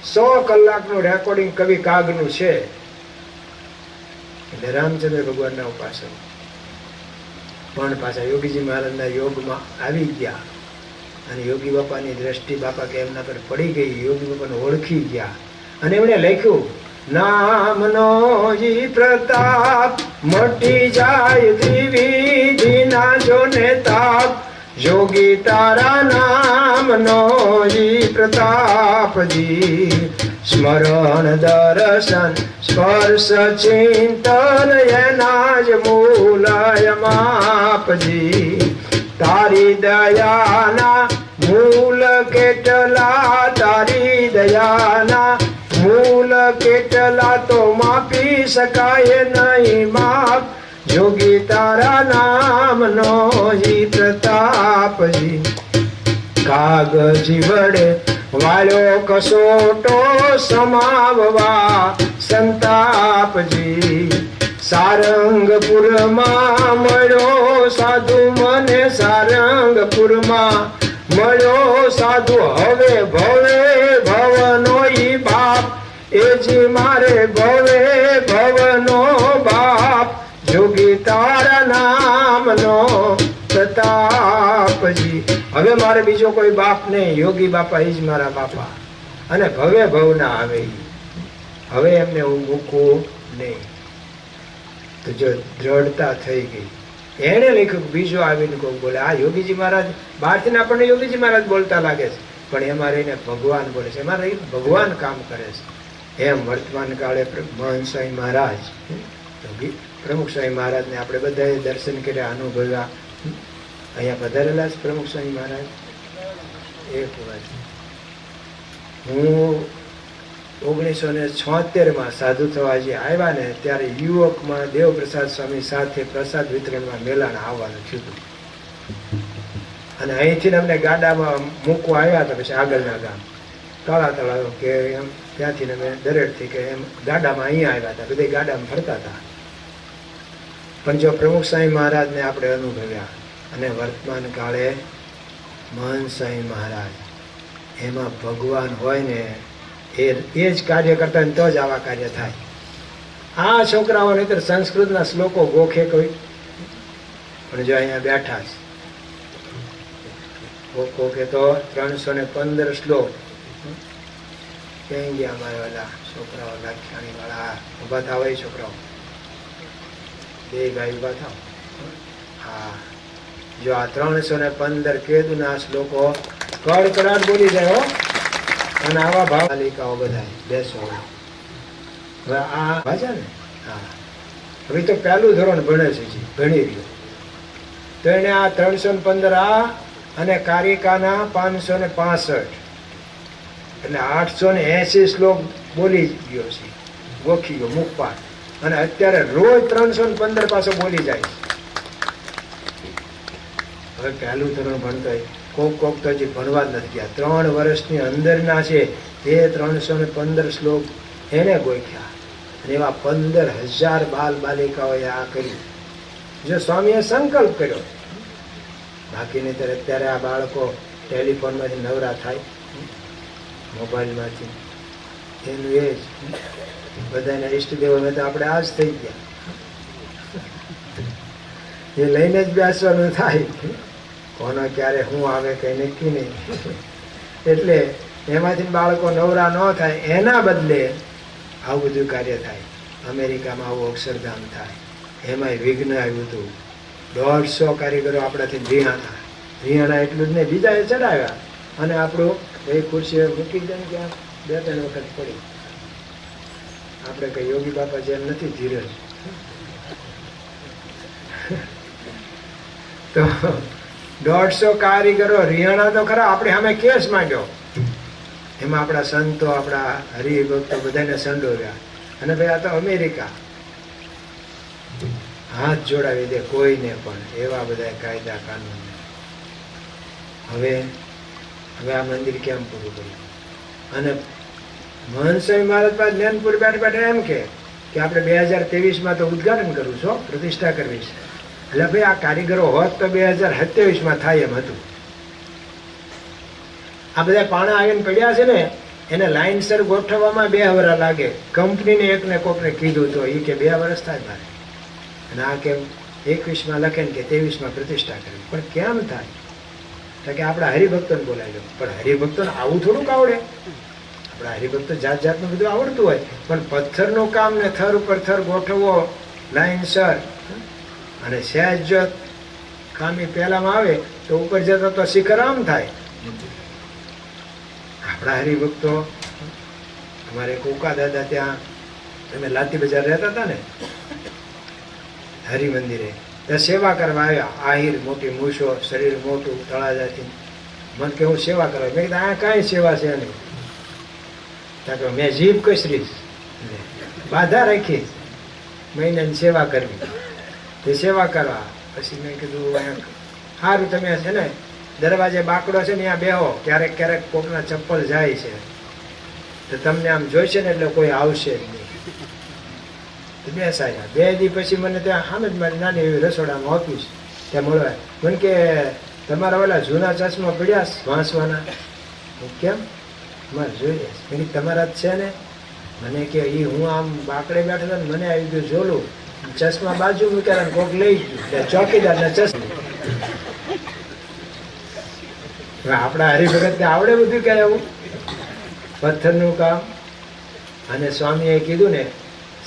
100 કલાકનું રેકોર્ડિંગ કવિ કાગનું છે. એટલે રામચંદ્ર ભગવાનના ઉપાસક પણ પાછા યોગીજી મહારાજના યોગમાં આવી ગયા અને યોગી બાપાની દ્રષ્ટિ બાપા કે એમના પર પડી ગઈ. યોગી બાપાને ઓળખી ગયા અને એમણે લખ્યું, નામનો જી પ્રતાપ મટી જાય ત્રિવિધિના જોને તાપ, જોગી તારા નામનો જી પ્રતાપજી, સ્મરણ દર્શન સ્પર્શ ચિંતન એના જ મૂલય માપજી, તારી દયાના મૂલ કેટલા, તારી દયાના મૂલ કેટલા તો માપી શકાય નહીં માપ, જોગી તારા નામનો જી પ્રતાપજી, કાગજી વડે વાળ્યો કસોટો સમાવવા સંતાપજી, સારંગપુરમાં મળ્યો સાધુ મને, સારંગપુરમાં મળ્યો સાધુ, હવે ભવે ભવનો ઈ બાપ, એજી મારે ભવે ભવનો બાપ, જોગી તારા નામનો પ્રતાપજી. હવે મારે બીજો કોઈ બાપ નહીં, યોગી બાપા ઈ જ મારા બાપા અને ભવે ભવના આવે. હવે એમને હું મૂકું નહીં. તો જો દ્રઢતા થઈ ગઈ. એને લખ્યું બીજો આવીને કોઈ બોલે, આ યોગીજી મહારાજ બહારથી આપણને યોગીજી મહારાજ બોલતા લાગે છે પણ એમાં રહીને ભગવાન બોલે છે, એમાં રહી ભગવાન કામ કરે છે. એમ વર્તમાન કાળે મહંત સ્વામી મહારાજ, પ્રમુખ સ્વામી મહારાજને આપણે બધાએ દર્શન કર્યા, અનુભવ્યા. અહીંયા પધારેલા છે પ્રમુખ સ્વામી મહારાજ. એક વાત, હું 1976માં સાધુ થવા જે આવ્યા ને ત્યારે યુવકમાં દેવપ્રસાદ સ્વામી સાથે પ્રસાદ વિતરણમાં મેલાને આવવાનું થયું. અને અહીંથી અમને ગાડામાં મૂકવા આવ્યા હતા. પછી આગળના ગામ તળા તળાવ કે એમ ત્યાંથી અમે દરેડથી કે એમ ગાડામાં અહીંયા આવ્યા હતા. બધા ગાડામાં ફરતા હતા. પણ જો પ્રમુખ સ્વામી મહારાજને આપણે અનુભવ્યા અને વર્તમાન કાળે મહંત સ્વામી મહારાજ, એમાં ભગવાન હોય ને એ જ કાર્ય કરતા હોય તો જ આવા કાર્ય થાય. આ છોકરાઓ નહીતર સંસ્કૃતના શ્લોકો ગોખે કોઈ, પણ જો અહીંયા બેઠા છે ગોખે તો 315 શ્લોક. ક્યાંય ગયા અમારે ઓલા છોકરાઓ લાખ્યાણી વાળા ઉભા થાવ, એ છોકરાઓ બે ભાઈ ઉભા થાવ. હા, જો આ 315 કેદુના શ્લોકો કડકડાટ બોલી જાય હો. અને આવા ભાવ પાલિકાઓ બધા બેસો. હવે આ ભાષા ને, હા, હવે તો પહેલું ધોરણ ભણે છે, ભણી રહ્યો તો એને આ 315 આ અને કારિકાના 565 એટલે 880 શ્લોક બોલી ગયો છે, ગોખી ગયો મુખપાઠ. અને અત્યારે રોજ 315 પાછો બોલી જાય. હવે પહેલું ધોરણ ભણતો હોય, કોક તો હજી ભણવા જ નથી ગયા. 3 વર્ષની અંદરના છે એ 315 શ્લોક એને ગોખ્યા. અને એવા 15,000 બાલ બાલિકાઓએ આ કર્યું. જો સ્વામીએ સંકલ્પ કર્યો. બાકી નહીં ત્યારે અત્યારે આ બાળકો ટેલિફોનમાંથી નવરા થાય, મોબાઈલમાંથી, એનું એ જ બધાના ઈષ્ટદેવો તો આપણે આ જ થઈ ગયા. એ લઈને જ બેસવાનું થાય. કોનો ક્યારે શું આવે કઈ નક્કી નહીં. એટલે એમાંથી બાળકો નવરા ન થાય, એના બદલે આવું બધું કાર્ય થાય. અમેરિકામાં આવું અક્ષરધામ થાય, એમાંય વિઘ્ન આવ્યું હતું. 150 કારીગરો આપણાથી રિહાણા એટલું જ નહીં, બીજા એ ચડાવ્યા. અને આપણું એ ખુરશી મૂકી દે ને ક્યાં 2-3 વખત પડી. આપણે કઈ યોગી બાપા જેમ નથી ધીરજ. તો 150 કારીગરો રિહાણા તો ખરા, આપણે સામે કેસ માંગ્યો. એમાં આપણા સંતો, આપણા હરિભક્તો બધાને સંડોવ્યા. અને ભાઈ આ તો અમેરિકા, હાથ જોડાવી દે કોઈને પણ, એવા બધા કાયદા કાનૂન. હવે આ મંદિર કેમ પૂરું કર્યું? અને મહંત સ્વામી મહારાજ પાસે જ્ઞાનપુર બેઠા એમ કે આપણે 2023માં તો ઉદ્ઘાટન કરવું છો, પ્રતિષ્ઠા કરવી છે. એટલે ભાઈ આ કારીગરો હોત તો 2027માં થાય એમ હતું. આ બધા પાણા આવીને પડ્યા છે ને એને લાઈનસર ગોઠવવામાં 2 વર્ષ લાગે. કંપનીને એકને કોકને કીધું તો એ કે 2 વર્ષ થાય મારે, અને આ કેમ 21માં લખે ને કે 23માં પ્રતિષ્ઠા કરવી. પણ કેમ થાય? તો કે આપણા હરિભક્તોને બોલાવી લો. પણ હરિભક્તોને આવું થોડુંક આવડે? આપણા હરિભક્તો જાત જાતનું બધું આવડતું હોય, પણ પથ્થરનું કામ ને થર ઉપર થર ગોઠવવો લાઈનસર, અને સહેજ જો ખામી પહેલામાં આવે તો ઉપર જતા તો શિખર આમ થાય. આપણા હરિભક્તો, અમારે કોકા દાદા ત્યાં અમે લાતી બજાર રહેતા હતા ને, હરિમંદિરે ત્યાં સેવા કરવા આવ્યા. આહિર મોટી મૂછો, શરીર મોટું, તળાજાથી. મને કે હું સેવા કરવા. મેં કીધું આ કાંઈ સેવા છે નહીં. ત્યાં તો મેં જીભ કસરીશ, બાધા રાખીશ, મહિનાની સેવા કરવી. તે સેવા કરવા પછી મેં કીધું સારું તમે છે ને દરવાજે બાકડો છે ને ત્યાં બેહો, ક્યારેક ક્યારેક કોકના ચપ્પલ જાય છે તો તમને આમ જોઈશે ને એટલે કોઈ આવશે જ નહીં. બેસાયા 2 દી પછી મને ત્યાં સામે જ મારી નાની એવી રસોડામાં ઓફિસ ત્યાં મળવાય. મને કે તમારા ઓલા જૂના ચશ્મા પડ્યા વાંસવાના. કેમ? મારે જોઈ લે. એની તમારા જ છે ને? મને કે એ હું આમ બાકડે બેઠેલો ને મને આવી ગયું જોલું, ચશ્મા બાજુ મૂક્યા કોક લઈ ગયું, ચોકીદાર ને ચશ્મા. આપણા હરિભગત ને આવડે બધું કે આવું પથ્થરનું કામ? અને સ્વામીએ કીધું ને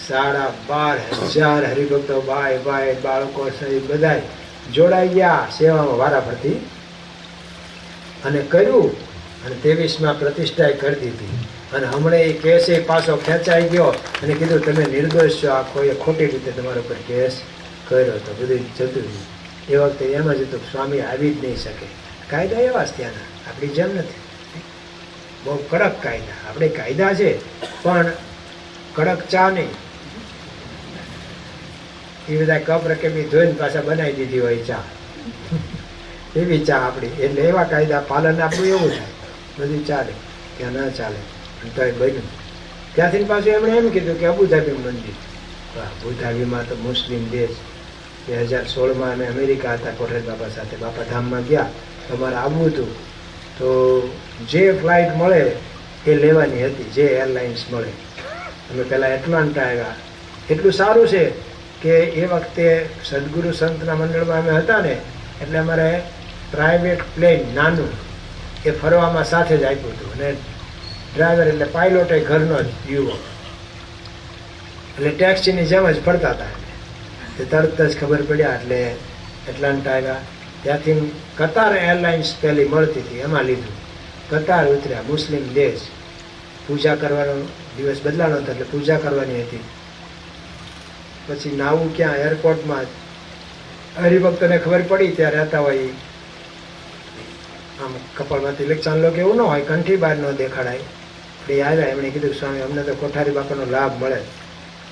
12,500 હરિભક્તો ભાઈ બાળકો સહિત બધા જોડાઈ ગયા સેવામાં વારાફરતી, અને કર્યું. અને 23માં પ્રતિષ્ઠા કરી દીધી. અને હમણાં એ કેસ પાછો ખેંચાઈ ગયો અને કીધું તમે નિર્દોષ છો, આ કોઈ ખોટી રીતે તમારા ઉપર કેસ કર્યો તો બધું જતું રહ્યું. એ વખતે એમ જ હતું સ્વામી આવી જ નહીં શકે. કાયદા એવા જ ત્યાંના, આપણી જેમ નથી. બહુ કડક કાયદા. આપણે કાયદા છે પણ કડક ચા નહીં. એ બધા કપ રકેબી ધોઈને પાછા બનાવી દીધી હોય ચા, એવી ચા આપણી. એટલે એવા કાયદા પાલન આપણું એવું થાય, બધું ચાલે. ત્યાં ના ચાલે તો એ બન્યું. ત્યાંથી પાછું એમણે એમ કીધું કે અબુધાબી મંદિર. અબુધાબીમાં તો મુસ્લિમ દેશ. 2016માં અમે અમેરિકા હતા કોઠારી બાપા સાથે, બાપા ધામમાં ગયા. તમારે આવવું હતું તો જે ફ્લાઇટ મળે એ લેવાની હતી, જે એરલાઇન્સ મળે. અમે પહેલાં એટલાન્ટા આવ્યા. એટલું સારું છે કે એ વખતે સદગુરુ સંતના મંડળમાં અમે હતા ને, એટલે અમારે પ્રાઇવેટ પ્લેન નાનું એ ફરવામાં સાથે જ આપ્યું હતું. અને ડ્રાઈવર એટલે પાયલોટ એ ઘરનો જ યુવક, એટલે ટેક્સીની જેમ જ ફરતા હતા. તે તરત જ ખબર પડ્યા એટલે એટલાન્ટા આવ્યા. ત્યાંથી કતાર એરલાઇન્સ પહેલી મળતી હતી, એમાં લીધું. કતાર ઉતર્યા, મુસ્લિમ દેશ. પૂજા કરવાનો દિવસ બદલાનો હતો એટલે પૂજા કરવાની હતી. પછી નાવું ક્યાં? એરપોર્ટમાં. હરિભક્તોને ખબર પડી ત્યાં રહેતા હોય આમ કપાળમાંથી ઇલેક્શન લોકો એવું ન હોય, કંઠી બહાર ન દેખાડાય. એટલે આવ્યા, એમણે કીધું સ્વામી અમને તો કોઠારી બાપાનો લાભ મળે,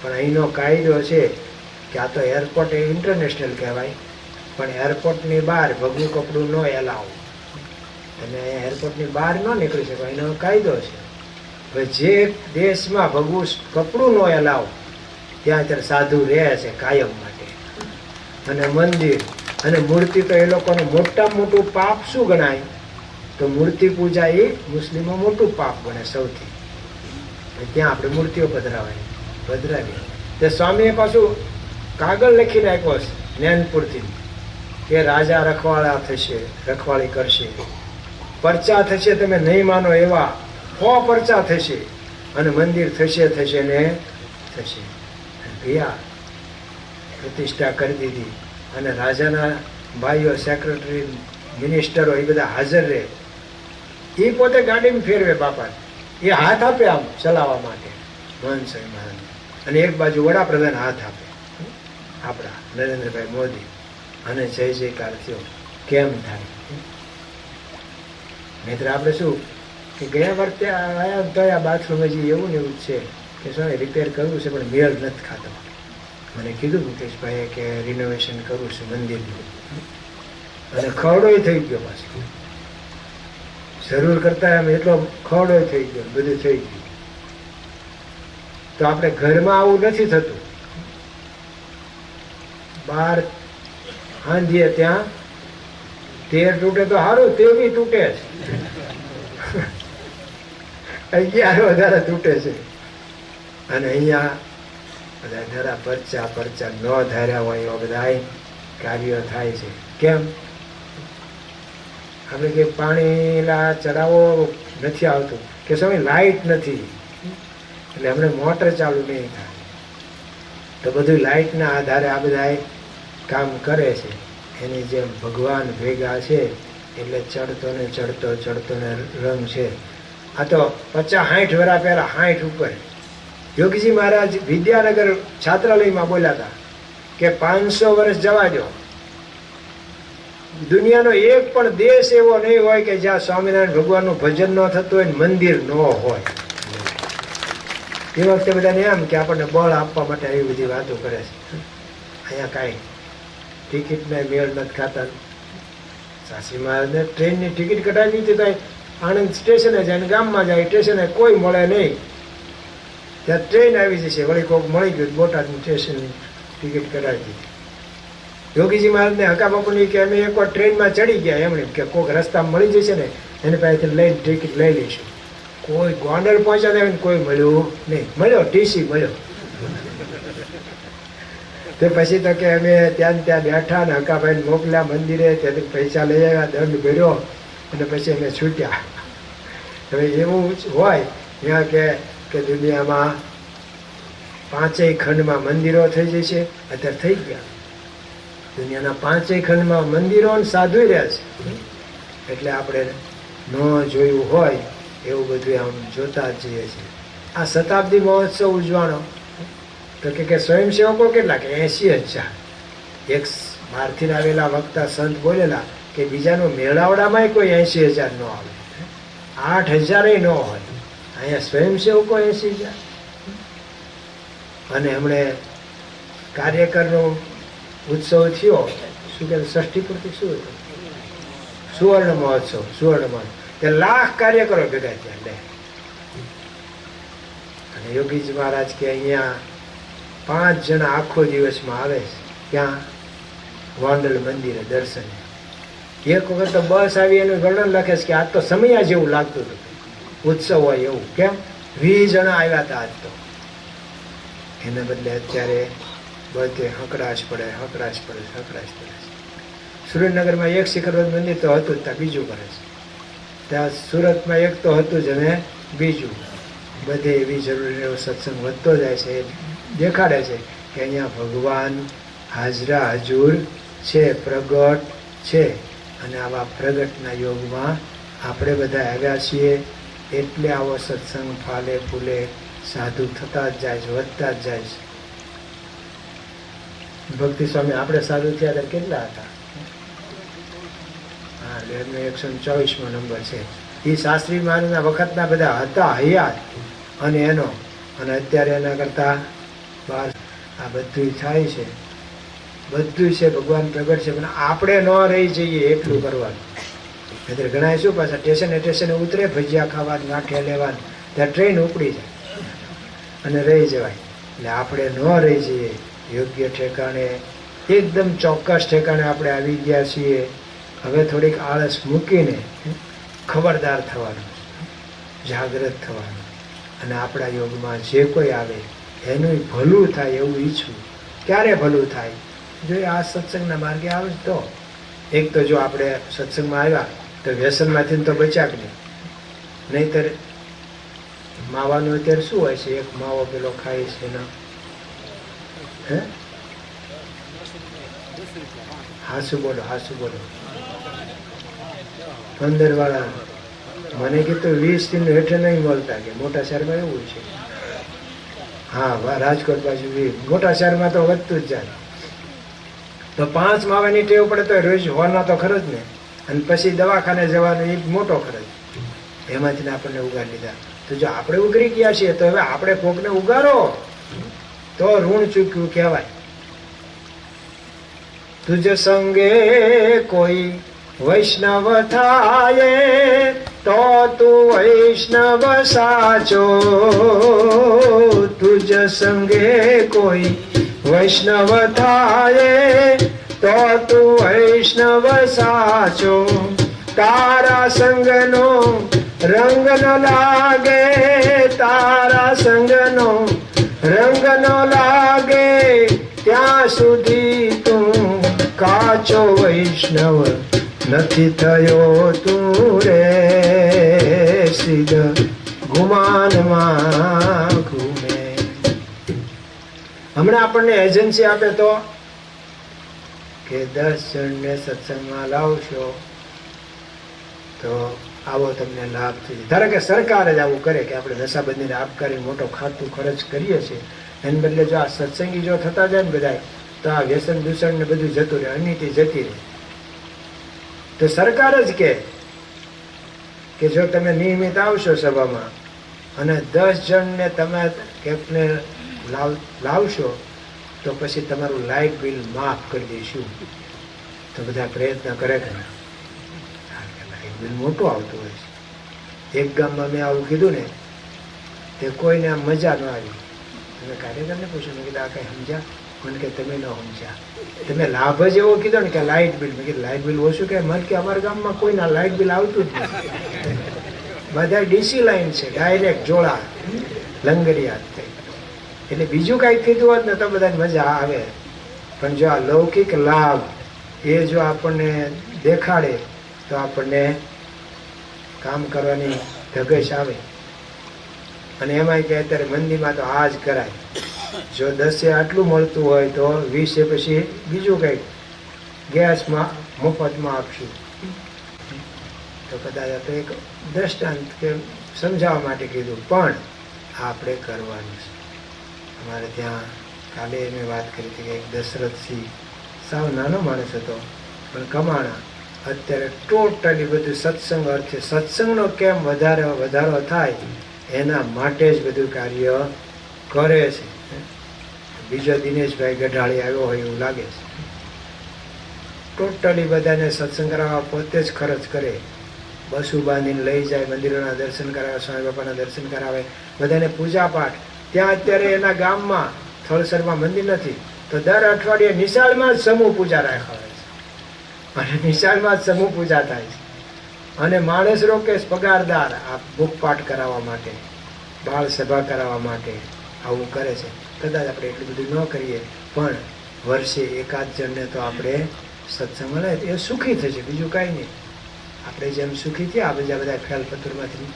પણ અહીંનો કાયદો છે કે આ તો એરપોર્ટ એ ઇન્ટરનેશનલ કહેવાય, પણ એરપોર્ટની બહાર ભગવું કપડું ન એલાવ, અને એરપોર્ટની બહાર ન નીકળી શકો, એનો કાયદો છે. હવે જે દેશમાં ભગવું કપડું ન એલાવ ત્યાં અત્યારે સાધુ રહે છે કાયમ માટે. અને મંદિર અને મૂર્તિ તો એ લોકોનું મોટામાં મોટું પાપ શું ગણાય? તો મૂર્તિ પૂજા એ મુસ્લિમો મોટું પાપ ગણે સૌથી. ત્યાં આપણે મૂર્તિઓ પધરાવી. તે સ્વામીએ પાછું કાગળ લખીને આપ્યો છે જ્ઞાનપુરથી કે રાજા રખવાળા થશે, રખવાળી કરશે, પરચા થશે, તમે નહીં માનો એવા 100 પરચા થશે, અને મંદિર થશે ને થશે. ભૈયા પ્રતિષ્ઠા કરી દીધી. અને રાજાના ભાઈઓ, સેક્રેટરી, મિનિસ્ટરો એ બધા હાજર રહે. એ પોતે ગાડીમાં ફેરવે બાપા, એ હાથ આપે આમ ચલાવવા માટે મહંત સ્વામી મહારાજ, અને એક બાજુ વડાપ્રધાન હાથ આપે આપણા નરેન્દ્રભાઈ મોદી, અને જય જયકાર થયો. કેમ થાય? મિત્ર આપણે શું કે ગયા વખતે આયા તો આ બાથરૂમ હજી એવું ને એવું જ છે કે શું રિપેર કરવું છે પણ મેળ નથી ખાતો. મને કીધું મુકેશભાઈએ કે રિનોવેશન કરવું છે મંદિરનું, અને ખરડોય થઈ ગયો પાછું. જરૂર કરતા એમ એટલો ખોડો થઈ ગયો, બધું થઈ ગયું. તો આપણે ઘરમાં આવું નથી થતું. બાર હાંધીએ ત્યાં તેર તૂટે તો સારું, તેવી તૂટે છે. 11 વધારે તૂટે છે. અને અહીંયા બધા જરા પરચા ન ધાર્યા હોય એવા બધા કાર્યો થાય છે. કેમ? આપણે કે પાણી ચડાવો નથી આવતું, કે સમય લાઈટ નથી એટલે હમણે મોટર ચાલુ નહીં થાય, તો બધું લાઈટના આધારે આ બધા કામ કરે છે. એની જેમ ભગવાન ભેગા છે એટલે ચડતો ને રંગ છે. આ તો 50-60 વર્ષ પહેલા, 60 ઉપર યોગીજી મહારાજ વિદ્યાનગર છાત્રાલયમાં બોલ્યા હતા કે 500 વર્ષ જવા દો, દુનિયાનો એક પણ દેશ એવો નહીં હોય કે જ્યાં સ્વામિનારાયણ ભગવાનનું ભજન ન થતું હોય, મંદિર ન હોય. એ વખતે બધાને એમ કે આપણને બળ આપવા માટે એવી બધી વાતો કરે છે. અહીંયા કાંઈ ટિકિટને મેળ નથી ખાતા. સાસી મહારાજને ટ્રેનની ટિકિટ કઢાવી દીધી તો આણંદ સ્ટેશને જાય, ગામમાં જાય સ્ટેશને કોઈ મળે નહીં. ત્યાં ટ્રેન આવી જશે, વળી કોઈક મળી ગયું, બોટાદનું સ્ટેશનની ટિકિટ કઢાવી દીધી. યોગીજી મહારાજને હકા બાપુની કે અમે એકવાર ટ્રેનમાં ચડી ગયા, એમણે કે કોઈક રસ્તામાં મળી જશે ને એની પાસેથી લઈને ટિકિટ લઈ લઈશું. કોઈ ગોંડલ પહોંચ્યા ને કોઈ મળ્યું નહીં. મળ્યો ટીસી મળ્યો. તે પછી તો કે અમે ત્યાં બેઠા ને હકાભાઈને મોકલ્યા મંદિરે, ત્યાંથી પૈસા લઈ આવ્યા, દંડ ભર્યો અને પછી અમે છૂટ્યા. હવે એવું હોય ત્યાં કે દુનિયામાં 5 ખંડમાં મંદિરો થઈ જશે. અત્યારે થઈ ગયા દુનિયાના 5 ખંડમાં મંદિરો સાધુ રહ્યા છે. એટલે આપણે ન જોયું હોય એવું બધું આમ જોતા જ જઈએ છીએ. આ શતાબ્દી મહોત્સવ ઉજવાનો તો કે સ્વયંસેવકો કેટલા? કે 80,000. એક બહારથી આવેલા વક્તા સંત બોલેલા કે બીજાનો મેળાવડામાં કોઈ 80,000 ન આવે, 8,000 ન હોય. અહીંયા સ્વયંસેવકો 80,000. અને હમણે કાર્યકરનો ઉત્સવ થયો, શું કે ષષ્ઠી પૂર્તિ શું હતું? સુવર્ણ મહોત્સવ. તે લાખ કાર્યકરો ભેગા થયા લે. અને યોગીજી મહારાજ કે અહીંયા 5 જણા આખો દિવસમાં આવે છે. ક્યાં? ગોંડલ મંદિરે દર્શને. એક વખત તો બસ આવી એનું વર્ણન લખે છે કે આજ તો સમયા જેવું લાગતું હતું, ઉત્સવ હોય એવું. કેમ? 20 જણા આવ્યા હતા આજ તો. એના બદલે અત્યારે બધે હકડાશ પડે. સુરેન્દ્રનગરમાં એક શિખરવત મંદિર તો હતું જ, ત્યાં બીજું કરે છે. ત્યાં સુરતમાં એક તો હતું જ અને બીજું. બધે એવી જરૂરી એવો સત્સંગ વધતો જાય છે. દેખાડે છે કે અહીંયા ભગવાન હાજરા હજુર છે, પ્રગટ છે. અને આવા પ્રગટના યોગમાં આપણે બધા આવ્યા છીએ. એટલે આવો સત્સંગ ફાલે ફૂલે સાધુ થતા જ જાય છે, વધતા જ જાય છે. ભક્તિ સ્વામી આપણે સાધુ થયા ત્યારે કેટલા હતા? હા, 124મો નંબર છે. એ શાસ્ત્રી મહારાજના વખતના બધા હતા હયાત. અને અત્યારે એના કરતા બહાર આ બધું થાય છે. બધું છે, ભગવાન પ્રગટ છે, પણ આપણે ન રહી જઈએ એટલું કરવાનું. એટલે ઘણા શું પાછા સ્ટેશને ઉતરે, ભજીયા ખાવાનું, ગાંઠિયા લેવાનું, ત્યાં ટ્રેન ઉપડી જાય અને રહી જવાય. એટલે આપણે ન રહી જઈએ, યોગ્ય ઠેકાણે, એકદમ ચોક્કસ ઠેકાણે આપણે આવી ગયા છીએ. હવે થોડીક આળસ મૂકીને ખબરદાર થવાનું, જાગૃત થવાનું. અને આપણા યોગમાં જે કોઈ આવે એનું ભલું થાય એવું ઈચ્છવું. ક્યારે ભલું થાય? જો આ સત્સંગના માર્ગે આવે તો. એક તો જો આપણે સત્સંગમાં આવ્યા તો વ્યસનમાંથી તો બચ્યા કે નહીંતર માવાનું અત્યારે શું હોય છે? એક માવો પેલો ખાય છે એના હાસુ બોલો 15 વાળા મને કીધું 20 થી હેઠે નહીં મળતા, કે મોટા શહેરમાં એવું છે. હા, રાજકોટ બાજુ મોટા શહેરમાં તો વધતું જ જાય. તો 5 માવાની ટેવ પડે તો રોજ હોના તો ખરો જ ને. અને પછી દવાખાને જવાનો એ મોટો ખર્ચ. એમાંથી આપણને ઉગાડી લીધા. તો જો આપણે ઉગરી ગયા છીએ તો હવે આપણે કોકને ઉગારો તો ઋણ ચૂક્યું કહેવાય. તુજ સંગે કોઈ વૈષ્ણવ થાય તો તું વૈષ્ણવ સાચો, તુજ સંગે કોઈ વૈષ્ણવ થાય, તો તું વૈષ્ણવ સાચો. તારા સંગનો રંગ ન લાગે, તારા સંગનો રંગ ન લાગે, ત્યાં સુધી તું કાચો વૈષ્ણવ નથી થયો તું રે. સિદ્ધ ગુમાનમાં ઘૂમે. હમણાં આપણને એજન્સી આપે તો કે 10 જણને સત્સંગમાં લાવશો તો આવો તમને લાભ થઈ જાય. ધારો કે સરકાર જ આવું કરે કે આપણે નશાબંધીને આપકારી મોટો ખાતું ખર્ચ કરીએ છીએ, એને બદલે જો આ સત્સંગી જો થતા જાય ને બધા, તો આ વ્યસન દૂષણ ને બધું જતું રહે, અનિતિ જતી રહે. તો સરકાર જ કે જો તમે નિયમિત આવશો સભામાં અને 10 જણને તમે કેપને લાવશો તો પછી તમારું લાઇટ બિલ માફ કરી દઈશું. તો બધા પ્રયત્ન કરે કે લાઇટ બિલ મોટું આવતું હોય છે. એક ગામમાં મેં આવું કીધું ને તે કોઈને આમ મજા ન આવી. તમે કાર્યકરને પૂછ્યું, મેં કીધું આ કઈ સમજ્યા? મને કે તમે ન સમજ્યા, તમે લાભ જ એવો કીધો ને કે લાઇટ બિલ. મેં કીધું લાઇટ બિલ ઓછું કે મને કે અમારા ગામમાં કોઈના લાઇટ બિલ આવતું જ નથી. બધા ડીસી લાઈન છે, ડાયરેક્ટ જોડા લંગરિયા થઈ. એટલે બીજું કઈ કીધું હોત ને તો બધાને મજા આવે. પણ જો આ લૌકિક લાભ એ જો આપણને દેખાડે તો આપણને કામ કરવાની ધગશ આવે. અને એમાંય કે અત્યારે મંદિરમાં તો આ જ કરાય. જો 10 આટલું મળતું હોય તો 20 પછી બીજું કંઈક ગેસમાં મફતમાં આપશું. તો કદાચ તો એક દ્રષ્ટાંત કે સમજાવવા માટે કીધું, પણ આપણે કરવાનું છે. અમારે ત્યાં કાલે મેં વાત કરી હતી કે એક દશરથસિંહ સાવ નાનો માણસ હતો પણ કમાણા. અત્યારે ટોટલી બધું સત્સંગ અર્થે સત્સંગનો કેમ વધારો થાય એના માટે જ બધું કાર્ય કરે છે. બીજો દિનેશભાઈ ગઢાળી આવ્યો હોય એવું લાગે છે. ટોટલી બધાને સત્સંગ કરાવવા પોતે જ ખર્ચ કરે, બસું બાંધીને લઈ જાય, મંદિરોના દર્શન કરાવે, સ્વામી બાપાના દર્શન કરાવે, બધાને પૂજા પાઠ. ત્યાં અત્યારે એના ગામમાં થળસરમાં મંદિર નથી તો દર અઠવાડિયે નિશાળમાં જ સમૂહ પૂજા રાખાવે છે અને નિશાળમાં જ સમૂહ પૂજા થાય છે. અને માણસ રોકે પગારદાર આ બુક પાઠ કરાવવા માટે, બાળ સભા કરાવવા માટે આવું કરે છે. કદાચ આપણે એટલું બધું ન કરીએ પણ વર્ષે એકાદ જણને તો આપણે સત્સંગ મળે એ સુખી થશે, બીજું કાંઈ નહીં. આપણે જેમ સુખી થયા આ બધા ખ્યાલ પત્રમાંથી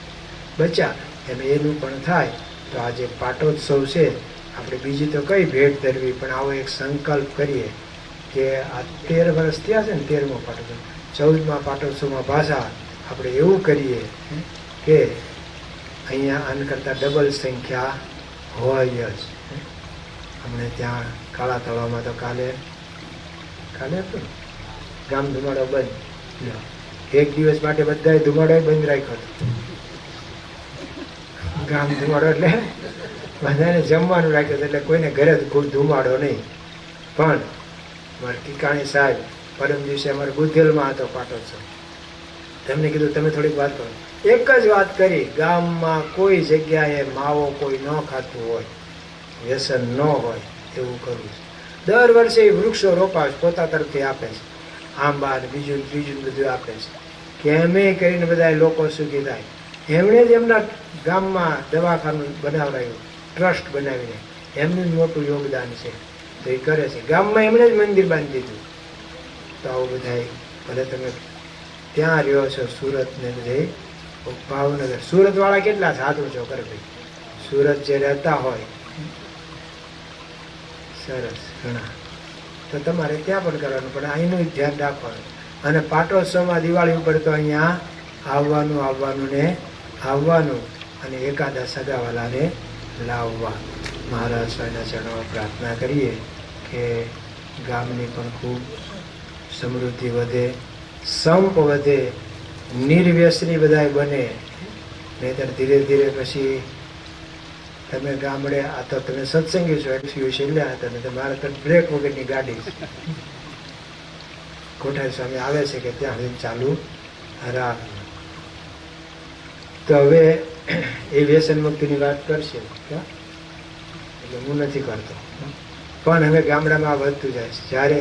બચ્યા એમ એનું પણ થાય. તો આજે પાટોત્સવ છે, આપણે બીજી તો કઈ ભેટ ધરવી, પણ આવો એક સંકલ્પ કરીએ કે આ 13 વર્ષ થયા છે ને 13મો પાટોત્સવ, 14મા પાટોત્સવમાં પાછા આપણે એવું કરીએ કે અહીંયા આન કરતાં ડબલ સંખ્યા હોય જ. અમને ત્યાં કાળા તળાવમાં તો કાલે હતું ગામ ધુમાડો બંધ, એક દિવસ માટે બધાએ ધુમાડો બંધ રાખ્યો હતો. ગામ ધુમાડો એટલે બધાને જમવાનું રાખ્યું એટલે કોઈને ઘરે ખૂબ ધુમાડો નહીં. પણ મારા ટીકાણી સાહેબ પરમ દિવસે અમારે બુધેલમાં હતો પાટોત્સવ, તેમને કીધું તમે થોડીક વાત કરો. એક જ વાત કરી, ગામમાં કોઈ જગ્યાએ માવો કોઈ ન ખાતું હોય, વ્યસન ન હોય એવું કરવું છે. દર વર્ષે એ વૃક્ષો રોપાવે છે, પોતા તરફથી આપે છે, આંબા ને બીજું બધું આપે છે કે એમ કરીને બધા લોકો સુખી થાય. એમણે જ એમના ગામમાં દવાખાનું બનાવડાયું, ટ્રસ્ટ બનાવીને, એમનું જ મોટું યોગદાન છે તો એ કરે છે. ગામમાં એમણે જ મંદિર બાંધી દીધું. તો આવું બધા ભલે તમે ત્યાં રહ્યો છો સુરત ને બધે ભાવનગર, સુરત વાળા કેટલા સાધુ છો કરે ભાઈ, સુરત જે રહેતા હોય સરસ ઘણા, તો તમારે ત્યાં પણ કરવાનું, પણ અહીંનું ધ્યાન રાખવાનું. અને પાટોત્સવમાં દિવાળી ઉપર તો અહીંયા આવવાનું અને એકાદા સગાવાલાને લાવવા. મહારાજ સ્વામીના ચરણોમાં પ્રાર્થના કરીએ કે ગામની પણ ખૂબ સમૃદ્ધિ વધે, સંપ વધે, નિર્વ્યસની બધાય બને. નહીંતર ધીરે ધીરે પછી તમે ગામડે આ તો તમે સત્સંગી છો લ્યા હતા ને મારે તો બ્રેક વગરની ગાડી કોઠારી સ્વામી આવે છે કે ત્યાં સુધી ચાલુ રાખ. તો હવે એ વ્યસન મુક્તિની વાત કરશે એટલે હું નથી કરતો, પણ હવે ગામડામાં વધતું જાય છે. જ્યારે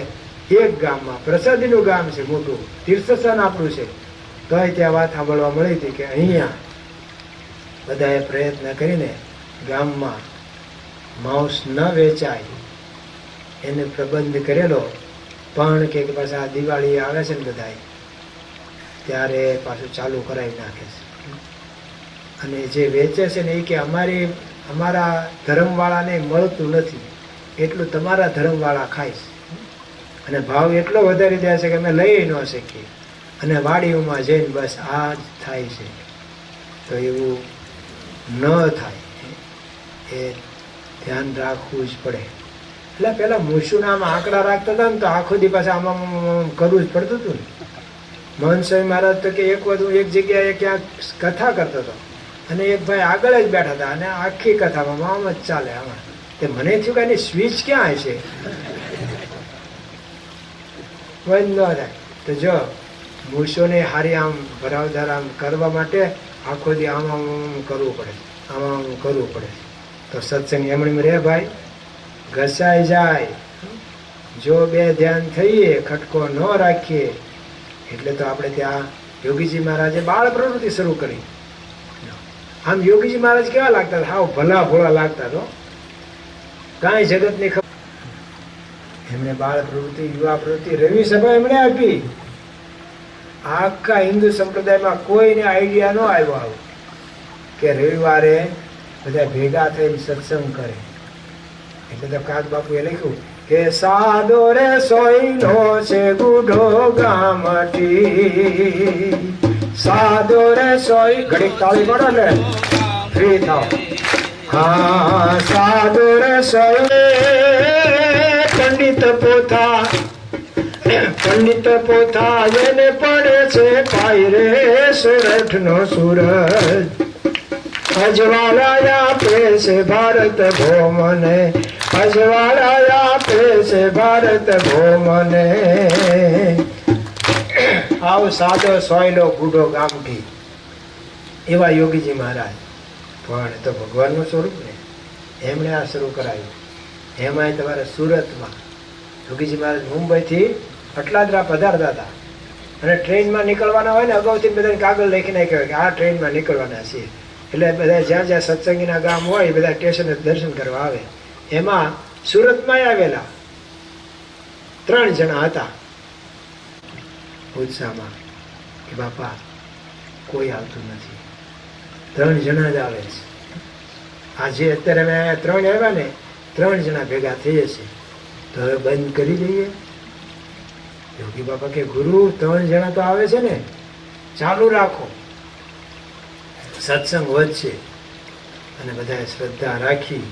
એક ગામમાં પ્રસાદીનું ગામ છે, મોટું તીર્થસ્થાન આપણું છે, તોય ત્યાં વાત સાંભળવા મળી હતી કે અહીંયા બધાએ પ્રયત્ન કરીને ગામમાં માંસ ન વેચાય એને પ્રબંધ કરેલો, પણ કે પાછા આ દિવાળી આવે છે ને બધા ત્યારે પાછું ચાલુ કરાવી નાખે છે. અને જે વેચે છે ને એ કે અમારા ધર્મવાળાને મળતું નથી એટલું તમારા ધર્મવાળા ખાઈશ, અને ભાવ એટલો વધારી દે છે કે અમે લઈ ન શકીએ, અને વાડીઓમાં જઈને બસ આ જ થાય છે. તો એવું ન થાય એ ધ્યાન રાખવું જ પડે. એટલે પેલા મૂછુના આમ આંકડા રાખતા હતા ને તો આખો દી પાછા આમાં કરવું જ પડતું હતું ને. મોહન સ્વામી મહારાજ તો કે એક વધુ એક જગ્યાએ ક્યાંક કથા કરતો હતો અને એક ભાઈ આગળ જ બેઠા હતા અને આખી કથામાં આમ જ ચાલે આમાં. તે મને થયું કે એની સ્વિચ ક્યાં છે, બંધ ન થાય. તો જો મૂછોને હારી આમ ભરાવધાર આમ કરવા માટે આખો દી આમ આમ કરવું પડે, આમ આમ કરવું પડે. તો સત્સંગ એમણે રે ભાઈ ઘસાઈ જાય. જો બે ધ્યાન થઈએ, ખટકો ન રાખીએ, એટલે તો આપણે ત્યાં યોગીજી મહારાજે બાળ પ્રવૃત્તિ શરૂ કરી. આમ યોગીજી મહારાજ કેવા લાગતા, હાવ ભલા ભોળા લાગતા તો કાંઈ જગતની ખબર. એમણે બાળ પ્રવૃત્તિ, યુવા પ્રવૃત્તિ, રવિ સભા એમણે આપી. આખા હિન્દુ સંપ્રદાયમાં કોઈને આઈડિયા ન આવ્યો આવો કે રવિવારે બધા ભેગા થઈને સત્સંગ કરે. એટલે તો કાગ બાપુએ લખ્યું કે સાદો રે સોઈનો છે ગુઢો ગામઠી, સાદો રે સોઈ. ઘડીક તાળી પડો ને ફ્રી થાવ. હા સાદો રે સોઈ પંડિત પોથા, પંડિત પોથા જેને પડે છે પાય રે સોરઠ નો સૂરજ, અજવાળા આપે છે ભારત ભોમને, અજવાળા આપે છે ભારત ભોમને. આવ સાદો સોયલો ગુડો ગામઠી એવા યોગીજી મહારાજ. પણ તો ભગવાનનું સ્વરૂપ ને, એમણે આ શરૂ કરાવ્યું. એમાંય તમારે સુરતમાં યોગીજી મહારાજ મુંબઈથી અટલાદરા પધારતા હતા અને ટ્રેનમાં નીકળવાના હોય ને અગાઉથી બધાને કાગળ લખીને કહેવાય કે આ ટ્રેનમાં નીકળવાના છીએ. એટલે બધા જ્યાં જ્યાં સત્સંગીના ગામ હોય એ બધા સ્ટેશને દર્શન કરવા આવે. એમાં સુરતમાં આવેલા 3 જણા હતા ઉત્સાહમાં કે બાપા કોઈ આવતું નથી, 3 જણા જ આવે છે. આજે અત્યારે અમે 3 આવ્યા ને, 3 જણા ભેગા થઈએ છે, તો હવે બંધ કરી દઈએ. યોગી બાપા કે ગુરુ 3 જણા તો આવે છે ને, ચાલુ રાખો, સત્સંગ વધશે. અને બધાએ શ્રદ્ધા રાખી.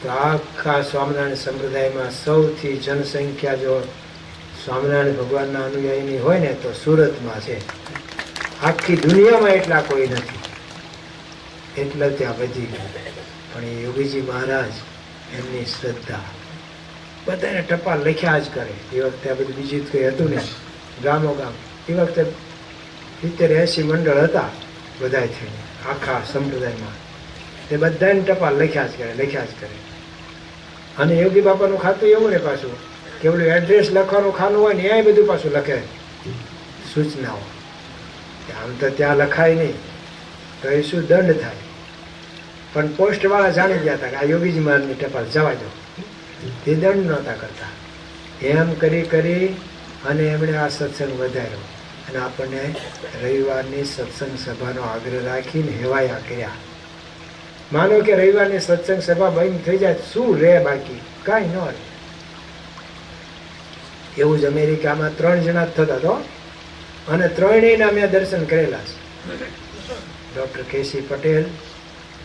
તો આખા સ્વામિનારાયણ સંપ્રદાયમાં સૌથી જનસંખ્યા જો સ્વામિનારાયણ ભગવાનના અનુયાયીની હોય ને તો સુરતમાં છે. આખી દુનિયામાં એટલા કોઈ નથી, એટલે ત્યાં વધી ગયા. પણ એ યોગીજી મહારાજ એમની શ્રદ્ધા બધાને ટપાલ લખ્યા જ કરે. એ વખતે આ બધું બીજું કંઈ હતું ને, ગામો ગામ એ વખતે 70-80 મંડળ હતા બધા થઈને આખા સંપ્રદાયમાં. તે બધાને ટપાલ લખ્યા જ કરે, લખ્યા જ કરે. અને યોગી બાપાનું ખાતું એવું ને પાછું કે ઓલું એડ્રેસ લખવાનું ખાનું હોય ને એ બધું પાછું લખે સૂચનાઓ. આમ તો ત્યાં લખાય નહીં તો એ શું દંડ થાય. પણ પોસ્ટવાળા જાણી ગયા હતા કે આ યોગીજી મહારાજની ટપાલ જવા દો, એ દંડ નહોતા કરતા. એમ કરી કરી અને એમણે આ સત્સંગ વધાર્યો અને આપણને રવિવારની સત્સંગ સભાનો આગ્રહ રાખીને હેવાયા કર્યા. માનો કે રવિવારની સત્સંગ સભા બંધ થઈ જાય શું રહે, બાકી કાંઈ ન રહે. એવું જ અમેરિકામાં 3 જણા જ થતા હતો અને 3 મેં દર્શન કરેલા છે. ડૉક્ટર કેસી પટેલ,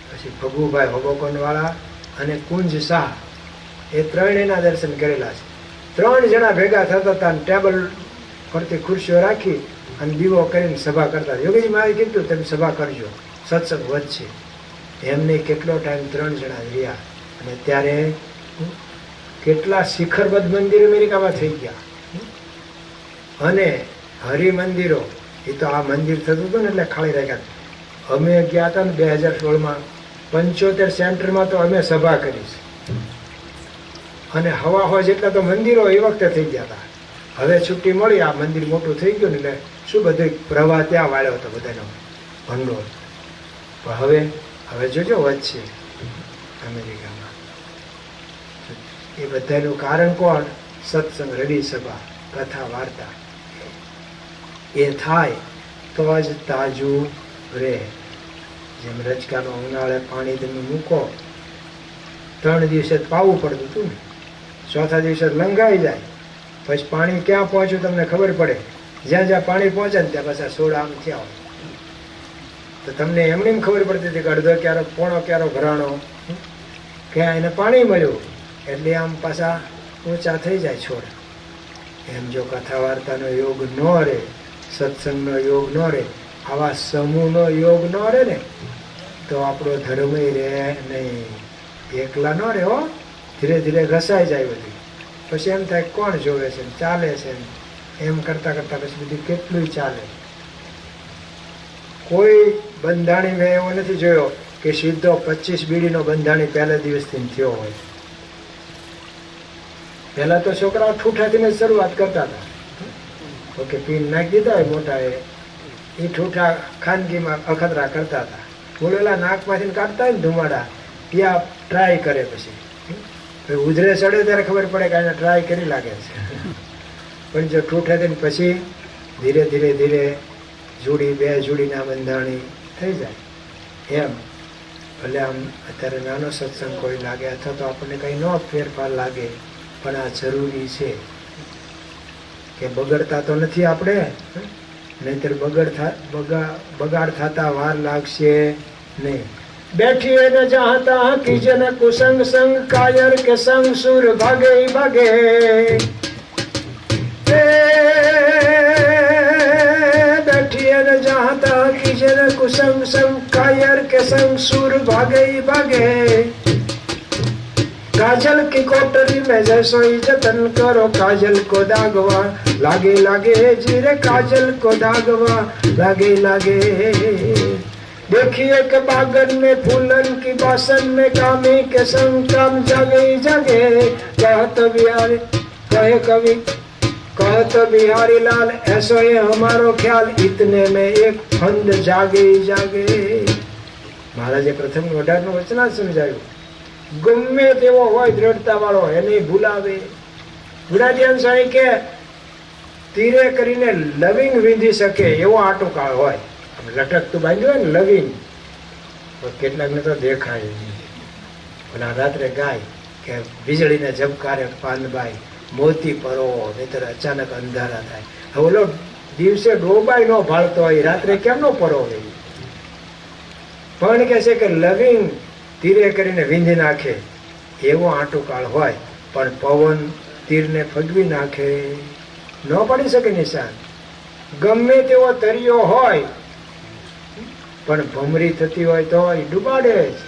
પછી ભગુભાઈ હોબોકોનવાળા અને કુંજ શાહ, એ 3 દર્શન કરેલા છે. 3 જણા ભેગા થતા હતા અને ટેબલ ફરતી ખુરશીઓ રાખી અને દીવો કરીને સભા કરતા. યોગીજી મહારાજે કીધું તમે સભા કરજો, સત્સંગ વધશે. એમને કેટલો ટાઈમ 3 જણા રહ્યા અને ત્યારે કેટલા શિખરબદ્ધ મંદિર અમેરિકામાં થઈ ગયા. અને હરિમંદિરો, એ તો આ મંદિર થતું હતું ને એટલે ખાલી રાખ્યા. અમે ગયા હતા ને 2016માં 75 સેન્ટરમાં તો અમે સભા કરીશ, અને હવા જેટલા તો મંદિરો એ વખતે થઈ ગયા હતા. હવે છુટ્ટી મળી, આ મંદિર મોટું થઈ ગયું ને એટલે શું બધું પ્રવાહ ત્યાં વાળ્યો હતો બધાનો ભંડોળ. પણ હવે જોજો વધશે અમેરિકામાં. એ બધાનું કારણ કોણ? સત્સંગ, રડી સભા, કથા, વાર્તા. એ થાય તો જ તાજું રહે. જેમ રચકાનો ઉનાળે પાણી તમે મૂકો, 3 દિવસે પાવું પડતું હતું ને, 4થા દિવસે લંઘાઈ જાય. પછી પાણી ક્યાં પહોંચ્યું તમને ખબર પડે. જ્યાં જ્યાં પાણી પહોંચે ને ત્યાં પાછા સોડા આમ થયા હોય. તો તમને એમની ખબર પડતી હતી કે અડધો ક્યારો, પોણો ક્યારો ભરાણો, ક્યાં એને પાણી મળ્યું એટલે આમ પાછા ઊંચા થઈ જાય છોડ. એમ જો કથા વાર્તાનો યોગ ન રહે, સત્સંગનો યોગ ન રહે, આવા સમૂહનો યોગ ન રહે ને, તો આપણો ધર્મ રહે નહીં. એકલા ન રહે હો, ધીરે ધીરે ઘસાઈ જાય બધી. પછી એમ થાય કોણ જોવે છે, ચાલે છે, એમ કરતા કરતા પછી બધું કેટલું ચાલે. કોઈ બંધાણી મેં એવો નથી જોયો કે સીધો 25 બીડીનો બંધાણી પહેલા દિવસથી થયો હોય. પહેલા તો છોકરાઓ ઠૂઠાથી જ શરૂઆત કરતા હતા. ઓકે, પીન નાખી દીધા હોય મોટા એ ઠૂઠા ખાનગીમાં અખતરા કરતા હતા. બોલેલા નાકમાંથી કાઢતા હોય ને ધુમાડા, ત્યાં ટ્રાય કરે. પછી ઉધરે ચડે ત્યારે ખબર પડે કે આને ટ્રાય કરી લાગે છે. પણ જો ઠૂઠાથી પછી ધીરે ધીરે ધીરે જોડી, 2 જોડીના બંધાણી થઈ જાય. એમ ભલે આમ અત્યારે નાનો સત્સંગ કોઈ લાગે અથવા તો આપણને કંઈ ન ફેરફાર લાગે, પણ આ જરૂરી છે કે બગડતા તો નથી આપણે, નહીતર બગાડ થતા વાર લાગશે નહીં. बैठी न चाहता किजन कुसंग संग कायर के संग सुर भागे भागे. बैठी न चाहता किजन कुसंग संग कायर के संग सुर भागे भागे. काजल की कोटरी में जैसो ही जतन करो, काजल को दागवा लागे लागे जीरे, काजल को दागवा लागे लागे. देखिए के बागन में फूलन की बासन में कामी के संग काम जागे जागे. कहत बिहारी कहे कवि, कहत बिहारी लाल ऐसो है हमारो ख्याल, इतने में एक फंद जागे जागे. महाराजे प्रथम 18 वचना समझाયું. ગમે તેવો હોય દ્રઢતા વાળો એને ભૂલાવે. ગુણાધ્યાન સ્વામી કે તીરે કરીને લવિંગ વીંધી શકે એવો આટોકાળ હોય. લટકતું બાંધ્યું હોય ને લવિંગ, કેટલાકને તો દેખાય. ઓલા રાત્રે ગાય કે વીજળીને ઝબકારે પાનબાઈ, મોતી પરો, નહીતર અચાનક અંધારા થાય. હવે ઓલો દિવસે ડોબાઈ નો ભાળતો હોય, રાત્રે કેમ નો પરો હોય? પણ કે છે કે લવિંગ તીરે કરીને વીંધી નાખે એવો આંટુકાળ હોય, પણ પવન તીરને ફગવી નાખે, ન પડી શકે નિશાન. ગમે તેવો તરિયો હોય પણ ભમરી થતી હોય તો એ ડૂબાડે જ.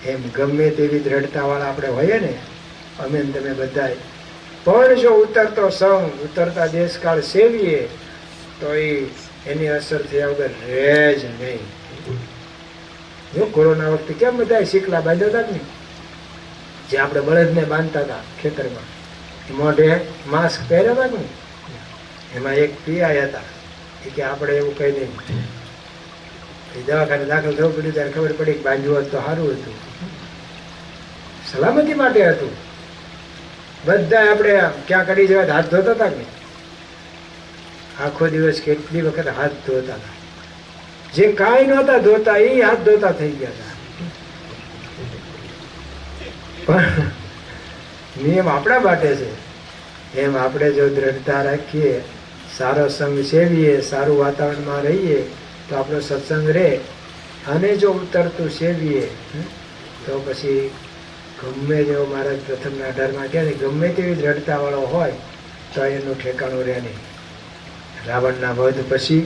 એમ ગમે તેવી દ્રઢતા વાળા આપણે હોઈએ ને, અમે તમે બધાય, પણ જો ઉતરતો સંગ, ઉતરતા દેશકાળ સેવીએ તો એની અસર થયા વગર રહે જ નહીં. જો કોરોના વખતે કેમ બધા શીકલા બાંધ્યા હતા ને, જે આપણે બળદને બાંધતા હતા ખેતરમાં, મોઢે માસ્ક પહેર્યા હતા ને, એમાં એક પીઆઈ હતા કે આપણે એવું કઈ નહીં. દવાખાને દાખલ થવું પડ્યું ત્યારે ખબર પડી કે બાંધ્યું હોત તો સારું હતું, સલામતી માટે હતું. બધા આપણે ક્યાં કરી જવા હાથ ધોતા હતા ને, આખો દિવસ કેટલી વખત હાથ ધોતા હતા. જે કાંઈ નહોતા ધોતા એ હાથ ધોતા થઈ ગયા હતા. પણ નિયમ આપણા માટે છે. એમ આપણે જો દ્રઢતા રાખીએ, સારો સંગ સેવીએ, સારું વાતાવરણમાં રહીએ તો આપણો સત્સંગ રહે. અને જો ઉતરતું સેવીએ તો પછી ગમે તેવો મહારાજ પ્રથમના 18માં કહે ને, ગમે તેવી દ્રઢતા વાળો હોય તો એનું ઠેકાણું રહે નહીં. રાવણના વધ પછી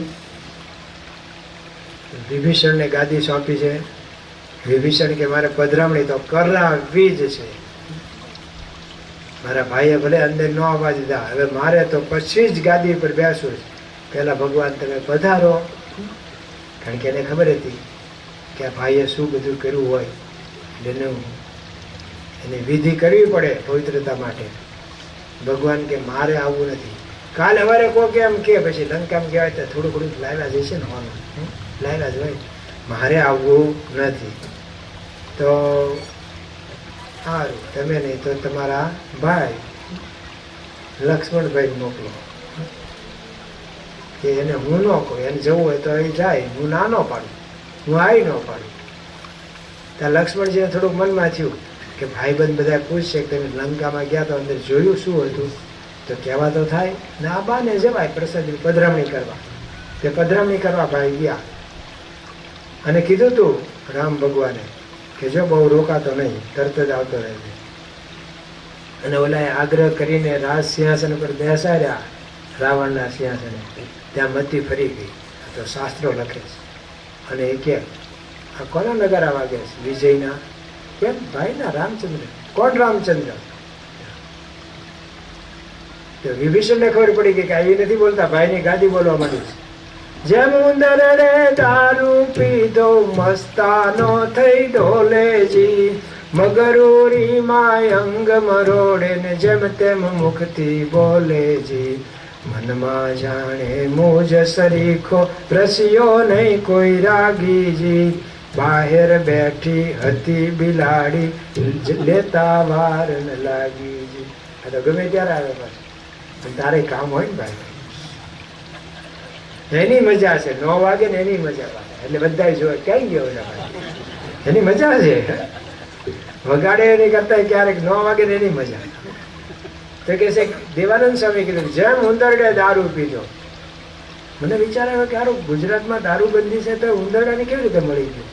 વિભીષણને ગાદી સોંપી છે. વિભીષણ કે મારે પધરામણી તો કરાવવી જ છે. મારા ભાઈએ ભલે અંદર ન આવવા દીધા, હવે મારે તો પછી જ ગાદી પર બેસવું છે. પેલા ભગવાન તમે પધારો, કારણ કે એને ખબર હતી કે આ ભાઈએ શું બધું કર્યું હોય એટલે એની વિધિ કરવી પડે પવિત્રતા માટે. ભગવાન કે મારે આવવું નથી. કાલે સવારે કોઈ કેમ કે પછી લંકામાં કહેવાય તો થોડું થોડું લાવ્યા જશે ને હોવાનું લાવ્યા જ હોય, મારે આવવું નથી. તો સારું, તમે નહીં તો તમારા ભાઈ લક્ષ્મણભાઈ મોકલો કે એને હું ન કહું, એને જવું હોય તો એ જાય, હું ના ન પાડું, હું આવી ન પાડું. ત્યાં લક્ષ્મણજીને થોડુંક મનમાં થયું કે ભાઈબંધ બધા પૂછશે કે તમે લંકામાં ગયા તો અંદર જોયું શું હતું, તો કહેવા તો થાય ને આ બાને જવાય પ્રસાદી પધરામણી કરવા. તે પધરામણી કરવા ભાઈ ગયા અને કીધું તું રામ ભગવાને કે જો બહુ રોકાતો નહીં, તરત જ આવતો રહેજે. અને ઓલાએ આગ્રહ કરીને રાજ સિંહાસન પર બેસાડ્યા, રાવણના સિંહાસને. ત્યાં મતી ફરી ગઈ. તો શાસ્ત્રો લખે છે. અને એ કે આ કોના નગારા વાગે છે? વિજયના. કેમ? ભાઈના, રામચંદ્ર. કોણ રામચંદ્ર? તો વિભીષણને ખબર પડી ગઈ કે આવી નથી બોલતા, ભાઈની ગાદી બોલવા માંડી છે. જેમ ઉંદરડે દારૂ પીધો મસ્તાનો થઈ ઢોલેજી, મગરૂરી માય અંગ મરોડે ને જેમ તેમ મુખથી બોલેજી, મનમાં જાણે મોજ સરીખો રસિયો નહીં કોઈ રાગીજી, બહાર બેઠી હતી બિલાડી લેતા વાર ન લાગીજી. આ તો ગમે ત્યારે આવે પાછું, તારે કામ હોય ને ભાઈ, એની મજા છે. 9 વાગે ને એની મજા પાછા, એટલે બધા જોવે ક્યાંય ગયો એની મજા છે. વગાડે એની કરતા ક્યારેક 9 વાગે ને એની મજા. તો કે છે દેવાનંદ સ્વામી કીધું જેમ ઉંદરડે દારૂ પીધો. મને વિચાર આવ્યો કે સારું ગુજરાતમાં દારૂબંધી છે તો ઉંદરડાને કેવી રીતે મળી ગયું?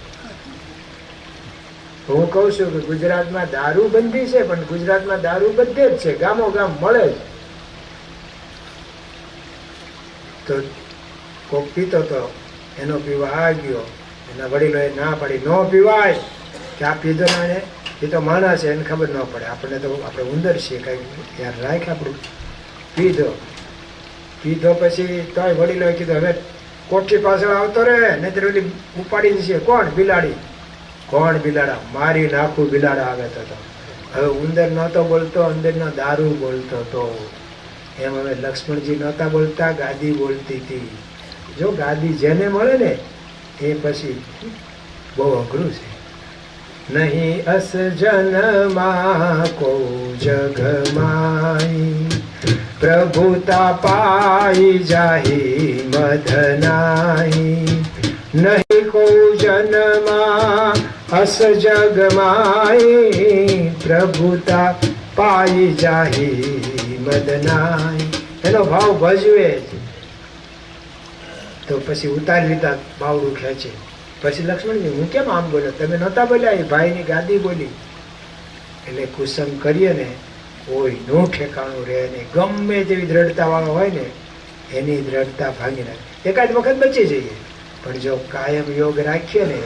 હું કઉ છું કે ગુજરાતમાં દારૂબંધી છે પણ ગુજરાતમાં દારૂ બધે જ છે, ગામો ગામ મળે જ. તો કોક પીતો તો એનો પીવા આ ગયો, એના વડીલોએ ના પાડી ન પીવાય કે આ પીધો ના એને, એ તો માણસ છે એને ખબર ન પડે, આપણને તો આપણે ઉંદર છીએ કઈ યાર રાખ. આપણું પીધો પછી તોય વડીલોએ કીધું હવે કોઠી પાછળ આવતો રે નહીં તો ઓલી ઉપાડી દશે. કોણ? બિલાડી. કોણ બિલાડા? મારી નાખું બિલાડા આવે તો. હવે ઉંદર નહોતો બોલતો, અંદરનો દારૂ બોલતો હતો. એમ હવે લક્ષ્મણજી નહોતા બોલતા, ગાદી બોલતી હતી. જો ગાદી જેને મળે ને એ પછી બહુ અઘરું છે. નહીં અસ જનમાં કો જગ માઈ, પ્રભુતા પાઈ જાહી મધનાઈ. નહીં કો જનમાં અસ જગ માઈ, પ્રભુતા પાઈ જાહી મદનાઈ. એનો ભાવ ભજવે છે તો પછી ઉતારી લીધા, બાવડું ખેંચે. પછી લક્ષ્મણજી હું કેમ આમ બોલ્યો? તમે નહોતા બોલ્યા, એ ભાઈની ગાદી બોલી. એટલે કુસમ કરીએ ને કોઈ નો ઠેકાણું રહે નહીં. ગમે તેવી દ્રઢતા વાળો હોય ને એની દ્રઢતા ભાંગી નાખે. એકાદ વખત બચી જઈએ પણ જો કાયમ યોગ રાખીએ ને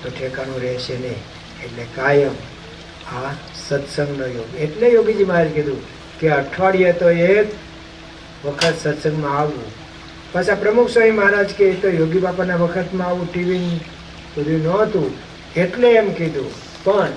તો ઠેકાણું રહેશે નહીં. એટલે કાયમ આ સત્સંગનો યોગ. એટલે યોગીજી મહારાજ કીધું કે અઠવાડિયે તો એક વખત સત્સંગમાં આવવું. પાછા પ્રમુખ સ્વામી મહારાજ કે તો યોગી બાપાના વખતમાં આવું ટીવી બધું નહોતું એટલે એમ કીધું. પણ